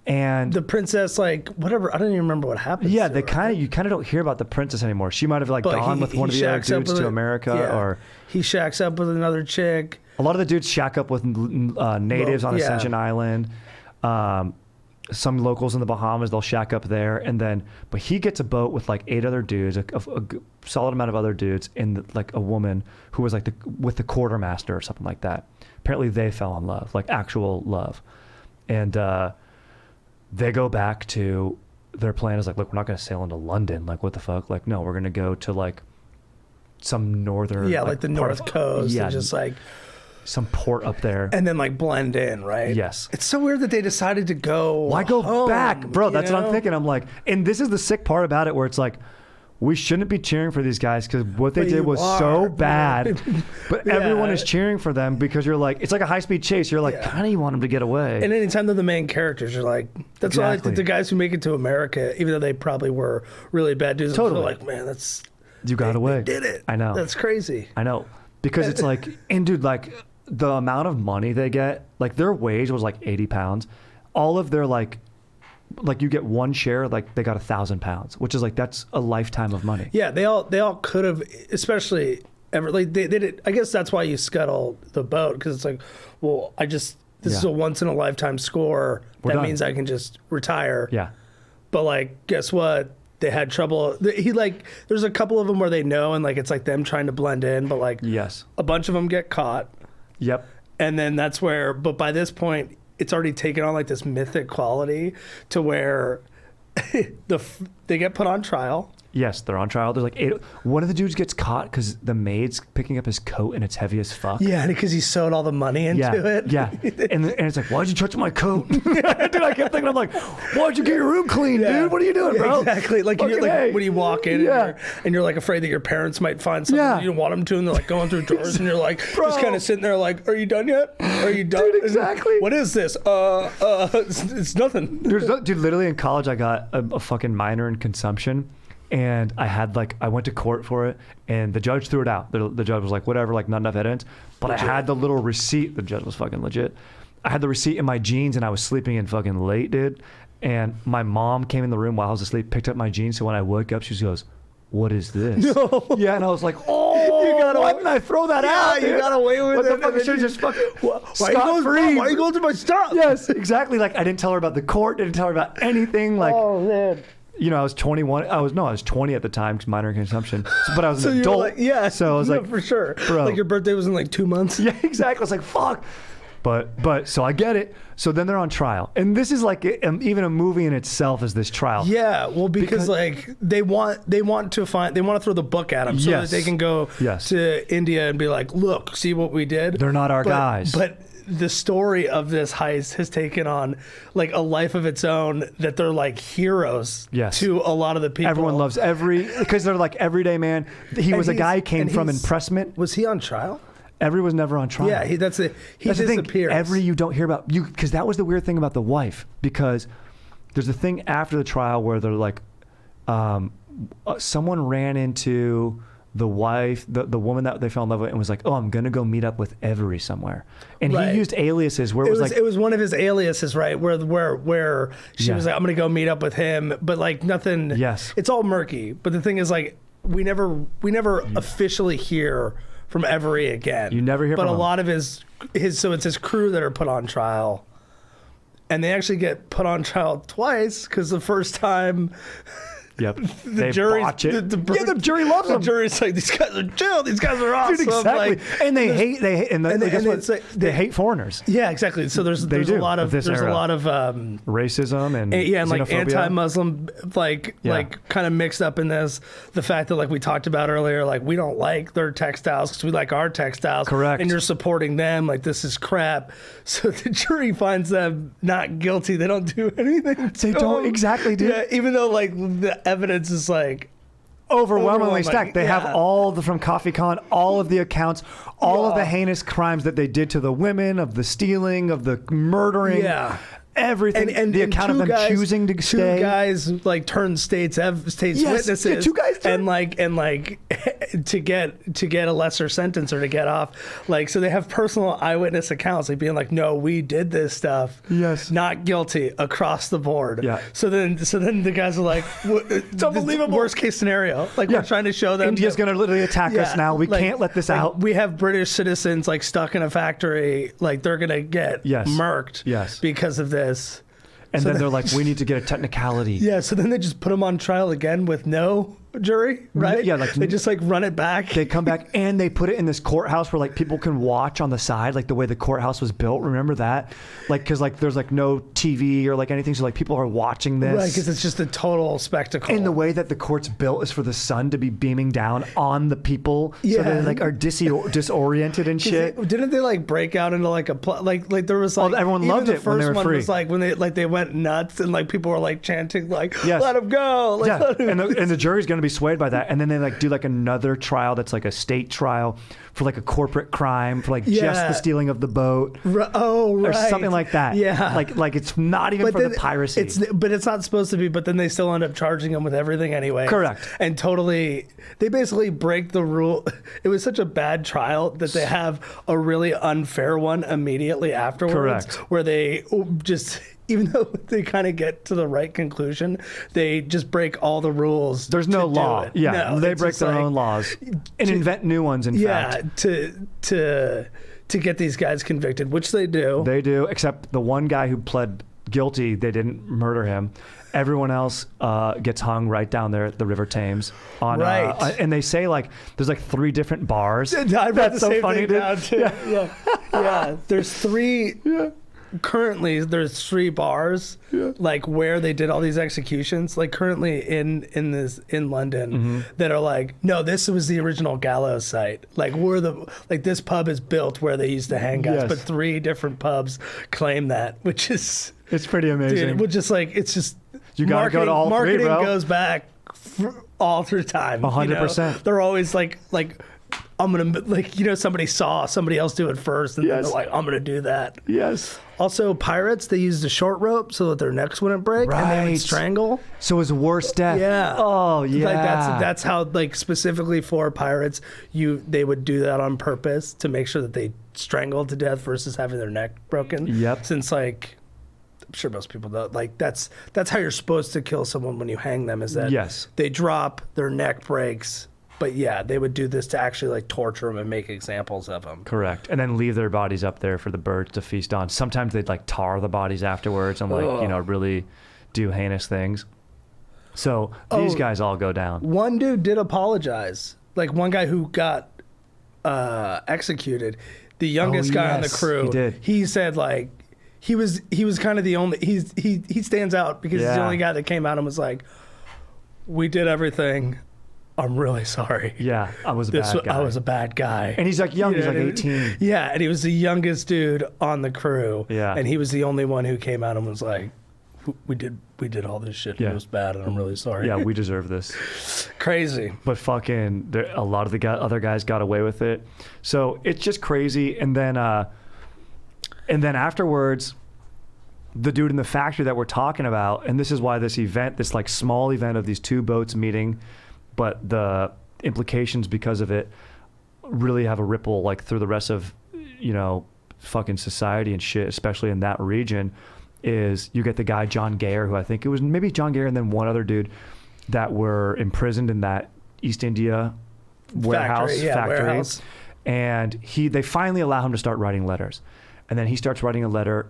And The princess, whatever. I don't even remember what happened. yeah, you kind of don't hear about the princess anymore. She might have gone with one of the other shacks up dudes with to America, or he shacks up with another chick. a lot of the dudes shack up with natives on Yeah. Ascension Island. some locals in the Bahamas, they'll shack up there, and then but he gets a boat with like 8 other dudes, a solid amount of other dudes, and like a woman who was like with the quartermaster or something like that. Apparently they fell in love, like actual love, and they go back to their plan is like, look, we're not going to sail into London, like what the fuck, like no, we're going to go to like some northern, like the North Coast, and just like some port up there, and then like blend in, right? Yes. It's so weird that they decided to go. Why go home, back, bro? That's know? what I'm thinking. I'm like, and this is the sick part about it, where it's like, we shouldn't be cheering for these guys because what they did was so bad, but everyone is cheering for them because you're like, it's like a high speed chase. You're like, kind of you want them to get away. And anytime they're the main characters, you're like, that's why I think the guys who make it to America, even though they probably were really bad dudes, totally like, man, that's you got away. They did it. I know. That's crazy. I know because it's like, and dude, like. The amount of money they get, like their wage was like 80 pounds. All of their like you get one share, like they got 1,000 pounds, which is like, that's a lifetime of money. Yeah. They all could have, especially ever, like they did. I guess that's why you scuttle the boat. Cause it's like, well, this is a once in a lifetime score. That done. means I can just retire. Yeah. But like, guess what? They had trouble. There's a couple of them where they know, and like, it's like them trying to blend in, but like Yes. a bunch of them get caught. Yep. And then that's where, but by this point, it's already taken on like this mythic quality to where they get put on trial. Yes, they're on trial. There's like 8. One of the dudes gets caught because the maid's picking up his coat and it's heavy as fuck. Yeah, because he sewed all the money into it. Yeah, and it's like, why'd you touch my coat? Dude, I kept thinking, I'm like, why'd you get your room clean, dude? What are you doing, bro? Exactly. Like, you're like when you walk in and you're like afraid that your parents might find something you don't want them to, and they're like going through drawers, and you're like just kind of sitting there like, are you done yet? Are you done? Dude, exactly. What is this? It's nothing. Dude, literally in college, I got a fucking minor in consumption. And I went to court for it, and the judge threw it out. The judge was like, whatever, like not enough evidence. But legit. I had the little receipt. The judge was fucking legit. I had the receipt in my jeans, and I was sleeping in fucking late, dude. And my mom came in the room while I was asleep, picked up my jeans. So when I woke up, she goes, what is this? No. Yeah, and I was like, why didn't I throw that out? You got away with it. What the fuck? Should just fucking Why are you going through my stuff? Yes, exactly. Like, I didn't tell her about the court, didn't tell her about anything. Like, oh, man. You know, I was 21. I was 20 at the time, because minor in consumption. But I was an adult. Like, yeah. So I was like, for sure. Bro. Like your birthday was in like 2 months. Yeah, exactly. I was like, fuck. But so I get it. So then they're on trial, and this is like even a movie in itself is this trial. Yeah, well, because like they want to throw the book at them so that they can go to India and be like, look, see what we did. They're not our guys. But the story of this heist has taken on like a life of its own, that they're like heroes to a lot of the people. Everyone loves because they're like everyday man. He was a guy who came from Impressment. Was he on trial? Every was never on trial. Yeah, he disappears. The thing. You don't hear about because that was the weird thing about the wife, because there's a thing after the trial where they're like, someone ran into the wife, the woman that they fell in love with, and was like, oh, I'm gonna go meet up with Every somewhere, and he used aliases where it was one of his aliases, right? Where she was like, I'm gonna go meet up with him, but like nothing. Yes, it's all murky. But the thing is, like, we never officially hear from Every again. You never hear from him. But a lot of his so it's his crew that are put on trial, and they actually get put on trial twice, because the first time Yep. The jury botch it. The jury loves them. The jury's like, these guys are chill. These guys are awesome. Dude, exactly. Like, and they hate fourners. Yeah, exactly. So there's a lot of racism and and like xenophobia. anti-Muslim like kind of mixed up in this. The fact that, like we talked about earlier, like we don't like their textiles because we like our textiles. Correct. And you're supporting them. Like, this is crap. So the jury finds them not guilty. They don't do anything. They don't exactly do. Yeah, even though like the evidence is like overwhelmingly stacked. They have all from Coffee Con, all of the accounts, all of the heinous crimes that they did to the women, of the stealing, of the murdering. Yeah. Everything, and the account of them choosing to stay. 2 guys like turned states witnesses. Yeah, 2 guys and to get a lesser sentence or to get off. Like, so they have personal eyewitness accounts, like being like, no, we did this stuff. Yes. Not guilty across the board. Yeah. So then the guys are like, it's unbelievable. Worst case scenario. Like, we're trying to show them India's going to literally attack us now. We can't let this out. We have British citizens like stuck in a factory. Like, they're going to get murked because of this. And then they're like, we need to get a technicality. Yeah, so then they just put him on trial again with no jury, right? Yeah, like they just like run it back. They come back and they put it in this courthouse where like people can watch on the side, like the way the courthouse was built. Remember that? Like, because like there's like no TV or like anything, so like people are watching this. Right, because it's just a total spectacle. And the way that the court's built is for the sun to be beaming down on the people, so they like are disoriented and shit. Didn't they like break out into like a like there was like everyone loved it the when they first were one free. was like when they went nuts and like people were like chanting like Yes. let him go. Like, Yeah, let him. and the jury's going to be swayed by that, and then they like do like another trial that's like a state trial for like a corporate crime for like just the stealing of the boat, Oh, right, or something like that. Yeah, like it's not even for the piracy. But it's not supposed to be. But then they still end up charging them with everything anyway. Correct. And totally, they basically break the rule. It was such a bad trial that they have a really unfair one immediately afterwards. Correct. Where they just, even though they kind of get to the right conclusion, they just break all the rules. There's no law. Yeah, No, they it's break just their like, own laws and invent new ones. In fact, to get these guys convicted, which they do. they do. Except the one guy who pled guilty, they didn't murder him. Everyone else gets hung right down there at the River Thames. Right. And they say like there's like 3 different bars. I wrote That's the so same funny, thing dude. down, too. Yeah. There's 3. Currently, there's 3 bars, like where they did all these executions. Like currently in London, that are like, no, this was the original gallows site. Like this pub is built where they used to hang guys, Yes. but 3 different pubs claim that, which is It's pretty amazing. dude, which is like it's just You gotta go to all 3, marketing bro. goes back all through time. 100%. They're always like I'm gonna somebody saw somebody else do it first, and then Yes. they're like, I'm gonna do that. Yes. Also, pirates, they used a short rope so that their necks wouldn't break, and they Right. would strangle. So his worst death. Yeah. Oh yeah. Like that's how, like, specifically for pirates, they would do that on purpose to make sure that they strangled to death versus having their neck broken. Yep. Since like, I'm sure most people know, like that's how you're supposed to kill someone when you hang them, is that Yes. they drop, their neck breaks. But yeah, they would do this to actually like torture them and make examples of them. Correct. And then leave their bodies up there for the birds to feast on. Sometimes they'd like tar the bodies afterwards and like, really do heinous things. So these guys all go down. One dude did apologize. Like one guy who got executed, the youngest guy on the yes, crew, he did. he said like he was kind of the only, he stands out because he's the Yeah. only guy that came out and was like, we did everything. I'm really sorry. Yeah, I was a bad guy. I was a bad guy. And he's like young, he's like and 18. Yeah, and he was the youngest dude on the crew. Yeah. And he was the only one who came out and was like, we did all this shit. Yeah. And it was bad, and I'm really sorry. Yeah, we deserve this. Crazy. But fucking, a lot of the other guys got away with it. So it's just crazy. And then afterwards, the dude in the factory that we're talking about, and this is why this event, this like small event of these 2 boats meeting, but the implications because of it really have a ripple like through the rest of, fucking society and shit, especially in that region, is you get the guy John Gayer, who I think it was maybe John Gayer and then one other dude that were imprisoned in that East India factory. Warehouse. And they finally allow him to start writing letters. And then he starts writing a letter.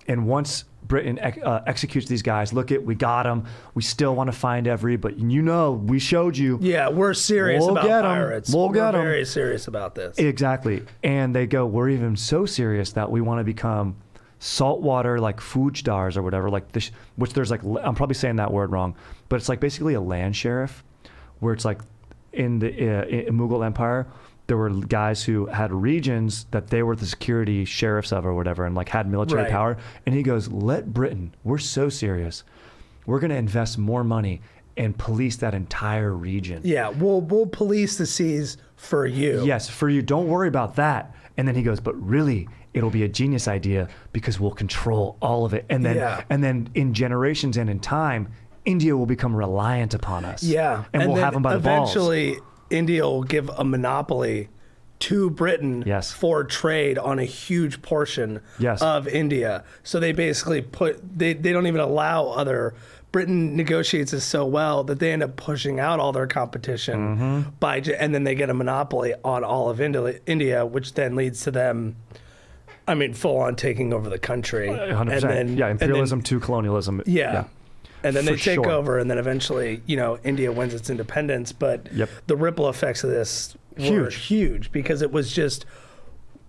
And once Britain executes these guys, we got them. We still want to find but we showed you. Yeah, we're serious We'll about get 'em. pirates. We'll get 'em. We're very serious about this. Exactly. And they go, we're even so serious that we want to become saltwater like foodstars or whatever, like this, which there's like, I'm probably saying that word wrong, but it's like basically a land sheriff, where it's like in the Mughal Empire, there were guys who had regions that they were the security sheriffs of or whatever, and like had military power. And he goes, let Britain, we're so serious, we're going to invest more money and police that entire region. Yeah, we'll police the seas for you. Yes, for you. Don't worry about that. And then he goes, but really, it'll be a genius idea because we'll control all of it. And then in generations and in time, India will become reliant upon us. Yeah. And we'll then have them by the balls. eventually, India will give a monopoly to Britain for trade on a huge portion of India. So they basically they don't even allow Britain negotiates this so well that they end up pushing out all their competition and then they get a monopoly on all of India, which then leads to them I mean, full on taking over the country. 100%. And then, Imperialism to colonialism. Yeah. And then they take sure. over, and then eventually, India wins its independence. But Yep. the ripple effects of this were huge because it was just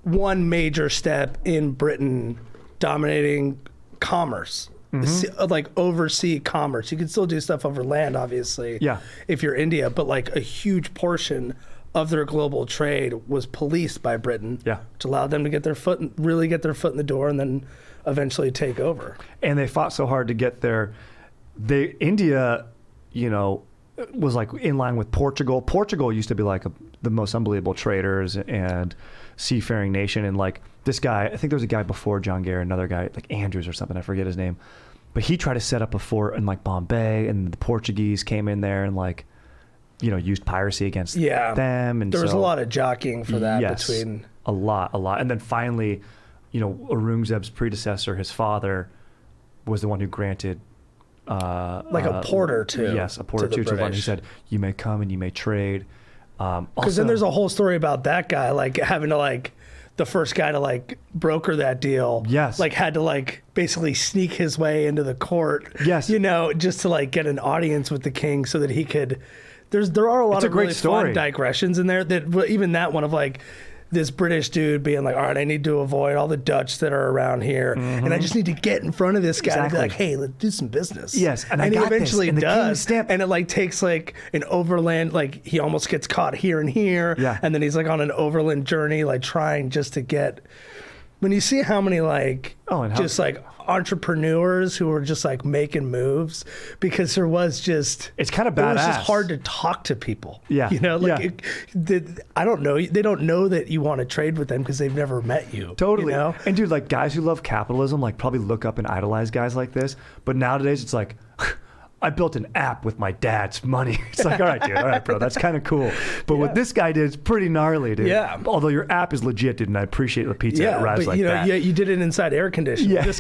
one major step in Britain dominating commerce, like overseas commerce. You can still do stuff over land, obviously, if you're India, but like a huge portion of their global trade was policed by Britain, which allowed them to really get their foot in the door, and then eventually take over. And they fought so hard to get there. India, was like in line with Portugal. Portugal used to be like the most unbelievable traders and seafaring nation. And like this guy, I think there was a guy before John Gay, another guy like Andrews or something, I forget his name, but he tried to set up a fort in like Bombay, and the Portuguese came in there and like, used piracy against them. And there was a lot of jockeying for that between a lot. And then finally, Aurangzeb's predecessor, his father, was the one who granted a porter to a porter to one. He said, you may come and you may trade. Because then there's a whole story about that guy like having to like the first guy to like broker that deal like had to like basically sneak his way into the court just to like get an audience with the king so that he could there are a lot of really fun digressions in there that even that one of like this British dude being like, all right, I need to avoid all the Dutch that are around here, and I just need to get in front of this guy and be like, hey, let's do some business. Yes, and he eventually does, and it like takes like an overland, like he almost gets caught here and here, and then he's like on an overland journey, like trying just to get. When you see how many like just like entrepreneurs who were just like making moves, because there was just it's kind of badass. It was just hard to talk to people. Yeah, I don't know. They don't know that you want to trade with them because they've never met you. Totally. And dude, like guys who love capitalism, like probably look up and idolize guys like this. But nowadays, it's like. I built an app with my dad's money. It's like, all right, dude. All right, bro. That's kind of cool. But what this guy did is pretty gnarly, dude. Yeah. Although your app is legit, dude, and I appreciate the pizza that arrives like that. Yeah, you did it inside air conditioning. Yeah, this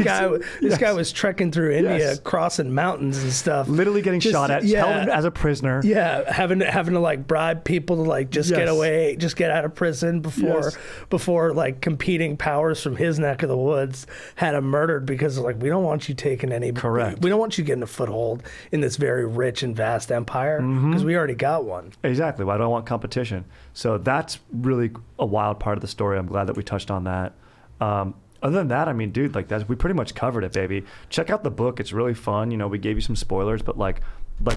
guy was trekking through India, crossing mountains and stuff. Literally getting shot at, held as a prisoner. Yeah, having to like bribe people to like just get away, just get out of prison before like competing powers from his neck of the woods had him murdered because like we don't want you taking any. Correct. We don't want you getting a foothold in this very rich and vast empire because we already got one. Exactly. Well, I don't want competition. So that's really a wild part of the story. I'm glad that we touched on that. Other than that, I mean, dude, like we pretty much covered it, baby. Check out the book. It's really fun. We gave you some spoilers, but like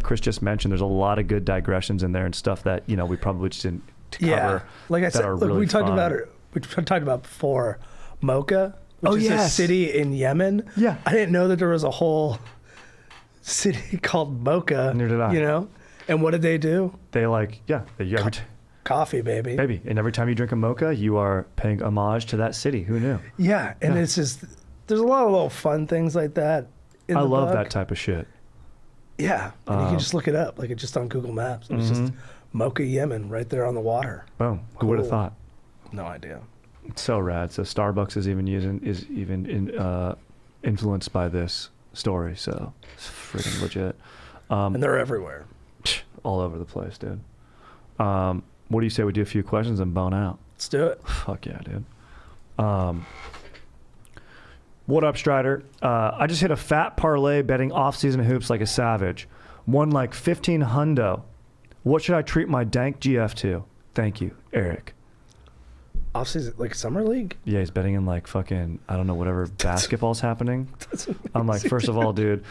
Chris just mentioned, there's a lot of good digressions in there and stuff that, we probably just didn't cover. Yeah. Like I said, look, we talked about it. We talked about before Mocha, which is a city in Yemen. Yeah. I didn't know that there was a whole city called Mocha. Neither did I. And what did they do? They coffee, baby. Baby. And every time you drink a mocha, you are paying homage to that city. Who knew? Yeah. And it's just, there's a lot of little fun things like that in the book. I love that type of shit. Yeah. And you can just look it up, like it's just on Google Maps. And it's just Mocha, Yemen, right there on the water. Boom. Who would have thought? No idea. It's so rad. So Starbucks is even influenced by this story, so it's freaking legit. And they're everywhere. All over the place, dude. What do you say we do a few questions and bone out? Let's do it. Fuck yeah, dude. What up, Strider? I just hit a fat parlay betting off-season hoops like a savage. Won like 15 hundo. What should I treat my dank GF to? Thank you, Eric. Off-season, like summer league? Yeah, he's betting in like fucking, I don't know, whatever basketball's happening. I'm like, first of all, dude,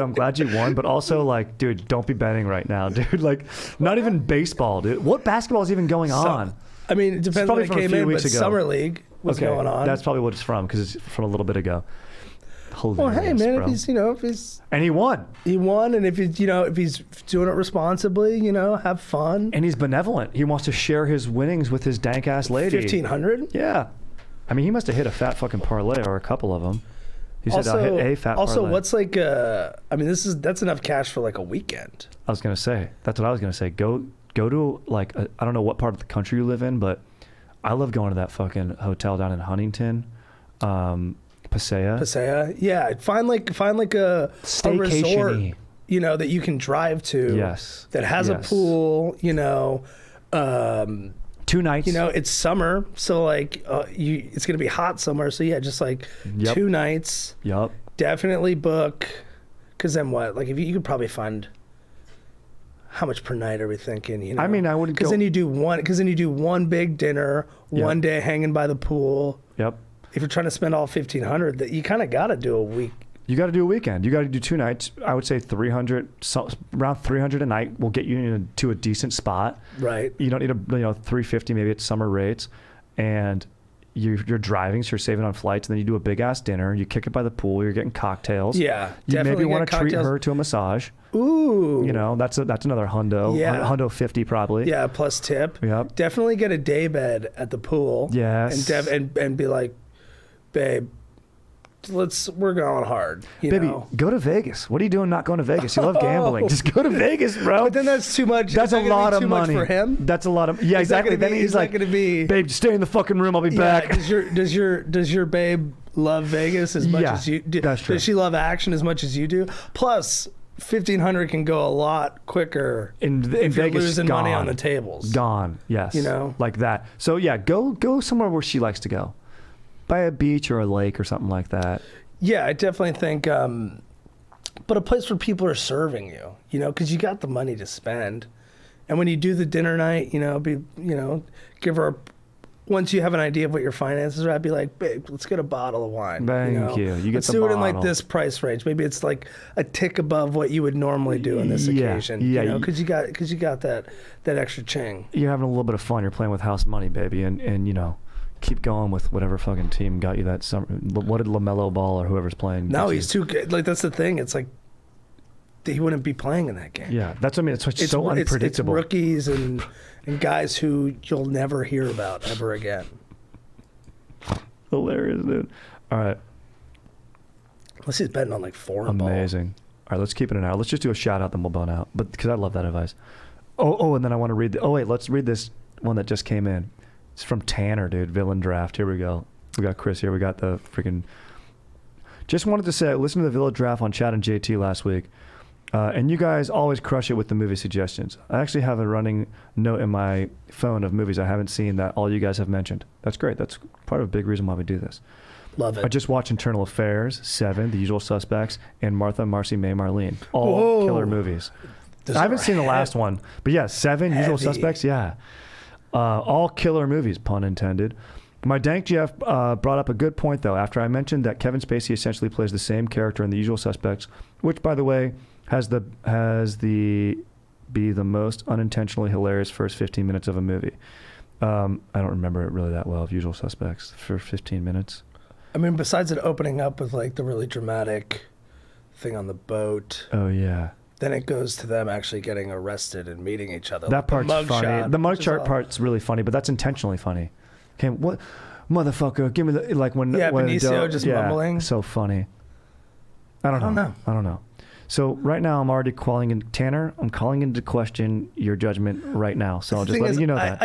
I'm glad you won, but also like, dude, don't be betting right now, dude. Like, not even baseball, dude. What basketball is even going on? I mean, it depends when it came in, but summer league was going on. That's probably what it's from, because it's from a little bit ago. Hilarious, well, hey man, bro. if he's and he won, and if he's doing it responsibly, have fun. And he's benevolent. He wants to share his winnings with his dank ass lady. 1,500. Yeah, I mean, he must have hit a fat fucking parlay or a couple of them. He said, "I'll hit a fat parlay." Also, what's like? I mean, that's enough cash for like a weekend. I was gonna say that's what I was gonna say. Go to like I don't know what part of the country you live in, but I love going to that fucking hotel down in Huntington. Pasea, yeah. Find like a resort, that you can drive to. Yes. That has a pool, 2 nights. You know, it's summer, so like it's gonna be hot somewhere. So yeah, just like Yep. 2 nights. Yep. Definitely book, because then what? Like if you could probably find how much per night are we thinking? You know, I mean, I wouldn't because go. then you do one big dinner, Yeah. one day hanging by the pool. Yep. If you're trying to spend all 1,500, that you kind of got to do a week. You got to do a weekend. You got to do 2 nights. I would say 300, around 300 a night will get you into a decent spot. Right. You don't need 350 maybe at summer rates, and you're driving, so you're saving on flights. And then you do a big ass dinner. You kick it by the pool. You're getting cocktails. Yeah. You definitely maybe want get to treat cocktails. her to a massage. Ooh. You know, that's another hundo. Yeah. Hundo 50 probably. Yeah, plus tip. Yep. Definitely get a day bed at the pool. Yes. And be like, babe, we're going hard. You Baby, know? go to Vegas. What are you doing not going to Vegas? You love gambling. Just go to Vegas, bro. But then that's too much. That's a Is that gonna lot be of too money. much for him. That's a lot of yeah, Is that exactly. gonna Then be- he's is that like, gonna be- babe, just stay in the fucking room. I'll be Yeah, back. does your babe love Vegas as much Yeah, as you do? that's true. Does she love action as much as you do? Plus, 1,500 can go a lot quicker in if you're Vegas, losing gone. money on the tables. Gone. Yes. You know? like that. So yeah, go somewhere where she likes to go, by a beach or a lake or something like that. Yeah, I definitely think, but a place where people are serving you, you know, because you got the money to spend. And when you do the dinner night, give her, once you have an idea of what your finances are at, be like, babe, let's get a bottle of wine. Thank you. You get let's the do it in like bottle. this price range. Maybe it's like a tick above what you would normally do on this Yeah, occasion. yeah. You know, because you got that extra ching. You're having a little bit of fun. You're playing with house money, baby, and keep going with whatever fucking team got you that summer. What did LaMelo Ball or whoever's playing? No, get he's you? too good. Like that's the thing. It's like he wouldn't be playing in that game. Yeah, that's what I mean. It's so unpredictable. It's rookies and guys who you'll never hear about ever again. Hilarious, dude. All right. Unless he's betting on like foreign ball. Amazing. All right, let's keep it an hour. Let's just do a shout out, then we'll bone out. But because I love that advice. Oh, and then I want to read. Let's read this one that just came in. It's from Tanner, dude. Villain Draft. Here we go. We got Chris here. We got the freaking. Just wanted to say, I listened to the Villain Draft on Chad and JT last week, and you guys always crush it with the movie suggestions. I actually have a running note in my phone of movies I haven't seen that all you guys have mentioned. That's great. That's part of a big reason why we do this. Love it. I just watched Internal Affairs, Seven, The Usual Suspects, and Martha, Marcy, May, Marlene. All Whoa. killer movies. Those I haven't are seen the last one, but yeah, Seven, Usual Heavy. Suspects, yeah. All killer movies, pun intended. My Dank Jeff brought up a good point, though, after I mentioned that Kevin Spacey essentially plays the same character in The Usual Suspects, which, by the way, has the most unintentionally hilarious first 15 minutes of a movie. I don't remember it really that well of Usual Suspects for 15 minutes. I mean, besides it opening up with like the really dramatic thing on the boat, Oh, yeah. then it goes to them actually getting arrested and meeting each other. That part's mug funny. shot, The mug which is chart all- part's really funny, but that's intentionally funny. Okay, what, motherfucker? Give me the when. Yeah, when Benicio just mumbling. So funny. I don't know. So right now I'm already calling in Tanner. I'm calling into question your judgment right now. So I'll The just thing let is, you know that. I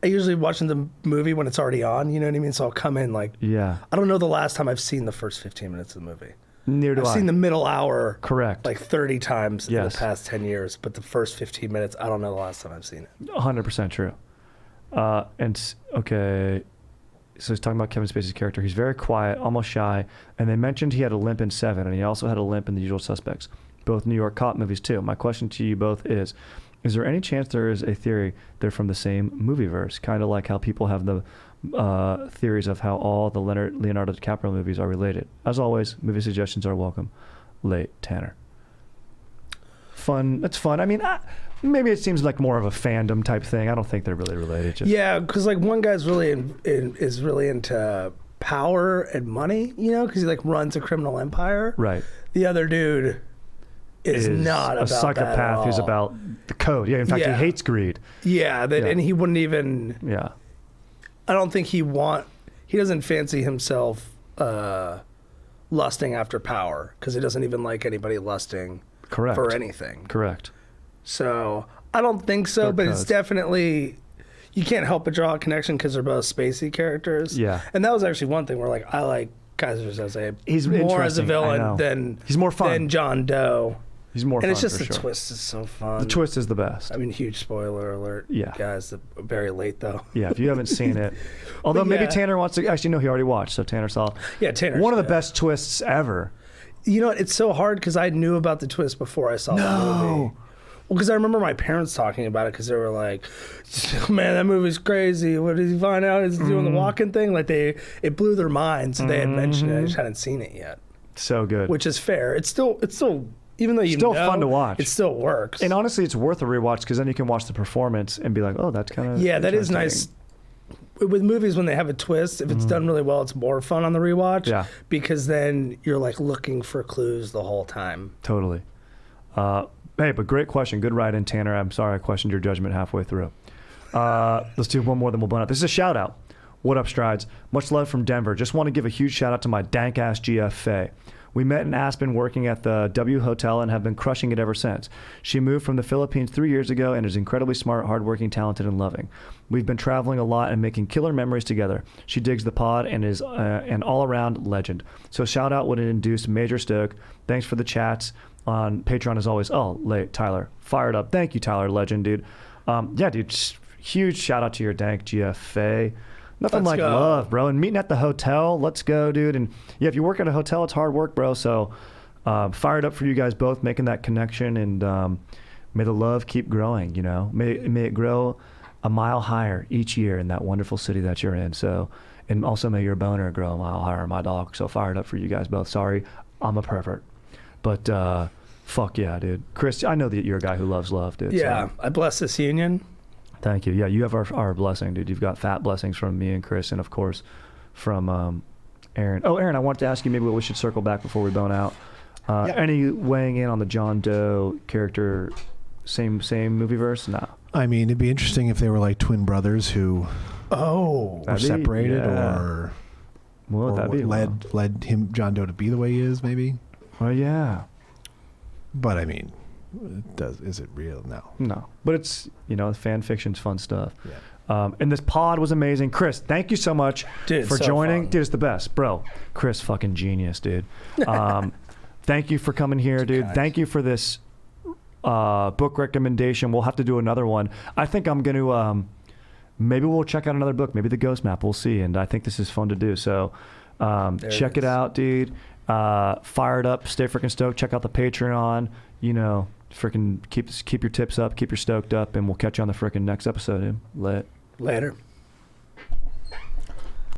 usually watching the movie when it's already on. You know what I mean? So I'll come in like Yeah. I don't know the last time I've seen the first 15 minutes of the movie. Near do I've I. seen the middle hour Correct. like 30 times in Yes. the past 10 years, but the first 15 minutes, I don't know the last time I've seen it. 100% true. Okay. So he's talking about Kevin Spacey's character. He's very quiet, almost shy, and they mentioned he had a limp in Seven, and he also had a limp in The Usual Suspects, both New York cop movies too. My question to you both is there any chance there is a theory they're from the same movieverse, kind of like how people have the theories of how all the Leonardo DiCaprio movies are related? As always, movie suggestions are welcome. Late Tanner. Fun. That's fun. I mean, maybe it seems like more of a fandom type thing. I don't think they're really related. Just, Yeah, because like one guy's really is really into power and money, you know, because he like runs a criminal empire. Right. The other dude is not a about that at psychopath who's all. about the code. Yeah, in fact, Yeah. he hates greed. Yeah, Yeah. and he wouldn't even. Yeah. I don't think he doesn't fancy himself lusting after power because he doesn't even like anybody lusting Correct. for anything. Correct. So I don't think so, They're but it's codes. definitely, you can't help but draw a connection because they're both Spacey characters. Yeah. And that was actually one thing where like I like Kaiser Soze He's more as a interesting, I know. villain than He's more fun. than John Doe. He's more fun And it's just for the sure. twist is so fun. The twist is the best. I mean, huge spoiler alert. Yeah. Guys, very late though. Yeah, if you haven't seen it. Although maybe yeah. Tanner wants to. Actually, no, he already watched, so Tanner saw. Yeah, Tanner. One of the best twists ever. You know what? It's so hard because I knew about the twist before I saw the movie. Well, because I remember my parents talking about it because they were like, "Man, that movie's crazy. What did he find out? He's doing the walking thing." Like it blew their minds. So they had mentioned it. I just hadn't seen it yet, So good. which is fair. It's still even though Still fun to watch. It still works. And honestly, it's worth a rewatch because then you can watch the performance and be like, "Oh, that's kind of yeah, that is nice. With movies, when they have a twist, if it's done really well, it's more fun on the rewatch. Yeah. Because then you're like looking for clues the whole time. Totally. Hey, but great question. Good write in, Tanner. I'm sorry I questioned your judgment halfway through. Let's do one more, then we'll burn out. This is a shout out. What up, Strides? Much love from Denver. Just want to give a huge shout out to my dank ass GF Faye. We met in Aspen working at the W Hotel and have been crushing it ever since. She moved from the Philippines 3 years ago and is incredibly smart, hardworking, talented, and loving. We've been traveling a lot and making killer memories together. She digs the pod and is an all-around legend. So shout out would induce major stoke. Thanks for the chats on Patreon as always. Oh, late, Tyler. Fired up. Thank you, Tyler. Legend, dude. Yeah, dude. Huge shout out to your dank GFA. Nothing Let's like go. love, bro. And meeting at the hotel. Let's go, dude. And yeah, if you work at a hotel, it's hard work, bro. So fired up for you guys both making that connection. And may the love keep growing, you know. May it grow a mile higher each year in that wonderful city that you're in. So, and also may your boner grow a mile higher, my dog. So fired up for you guys both. Sorry, I'm a pervert. But fuck yeah, dude. Chris, I know that you're a guy who loves love, dude. Yeah, So, I bless this union. thank you. Yeah, you have our blessing, dude. You've got fat blessings from me and Chris, and of course from Aaron. Oh, Aaron, I wanted to ask you maybe we should circle back before we bone out. Any weighing in on the John Doe character? Same movie verse? No. I mean, it'd be interesting if they were like twin brothers who Oh, were That'd be- separated, yeah. or Well, that'd be led him, John Doe, to be the way he is, maybe. Well, yeah. But I mean, is it real? No. No, but it's fan fiction's fun stuff. Yeah. And this pod was amazing. Chris, thank you so much Dude, for so joining. fun. Dude, it's the best, bro. Chris, fucking genius, dude. Thank you for coming here, dude. Guys. Thank you for this book recommendation. We'll have to do another one. I think I'm going to maybe we'll check out another book, maybe The Ghost Map. We'll see. And I think this is fun to do. So check it is. out, dude. Fired up, stay freaking stoked. Check out the Patreon. Freaking keep your tips up, keep your stoked up, and we'll catch you on the freaking next episode, dude. later.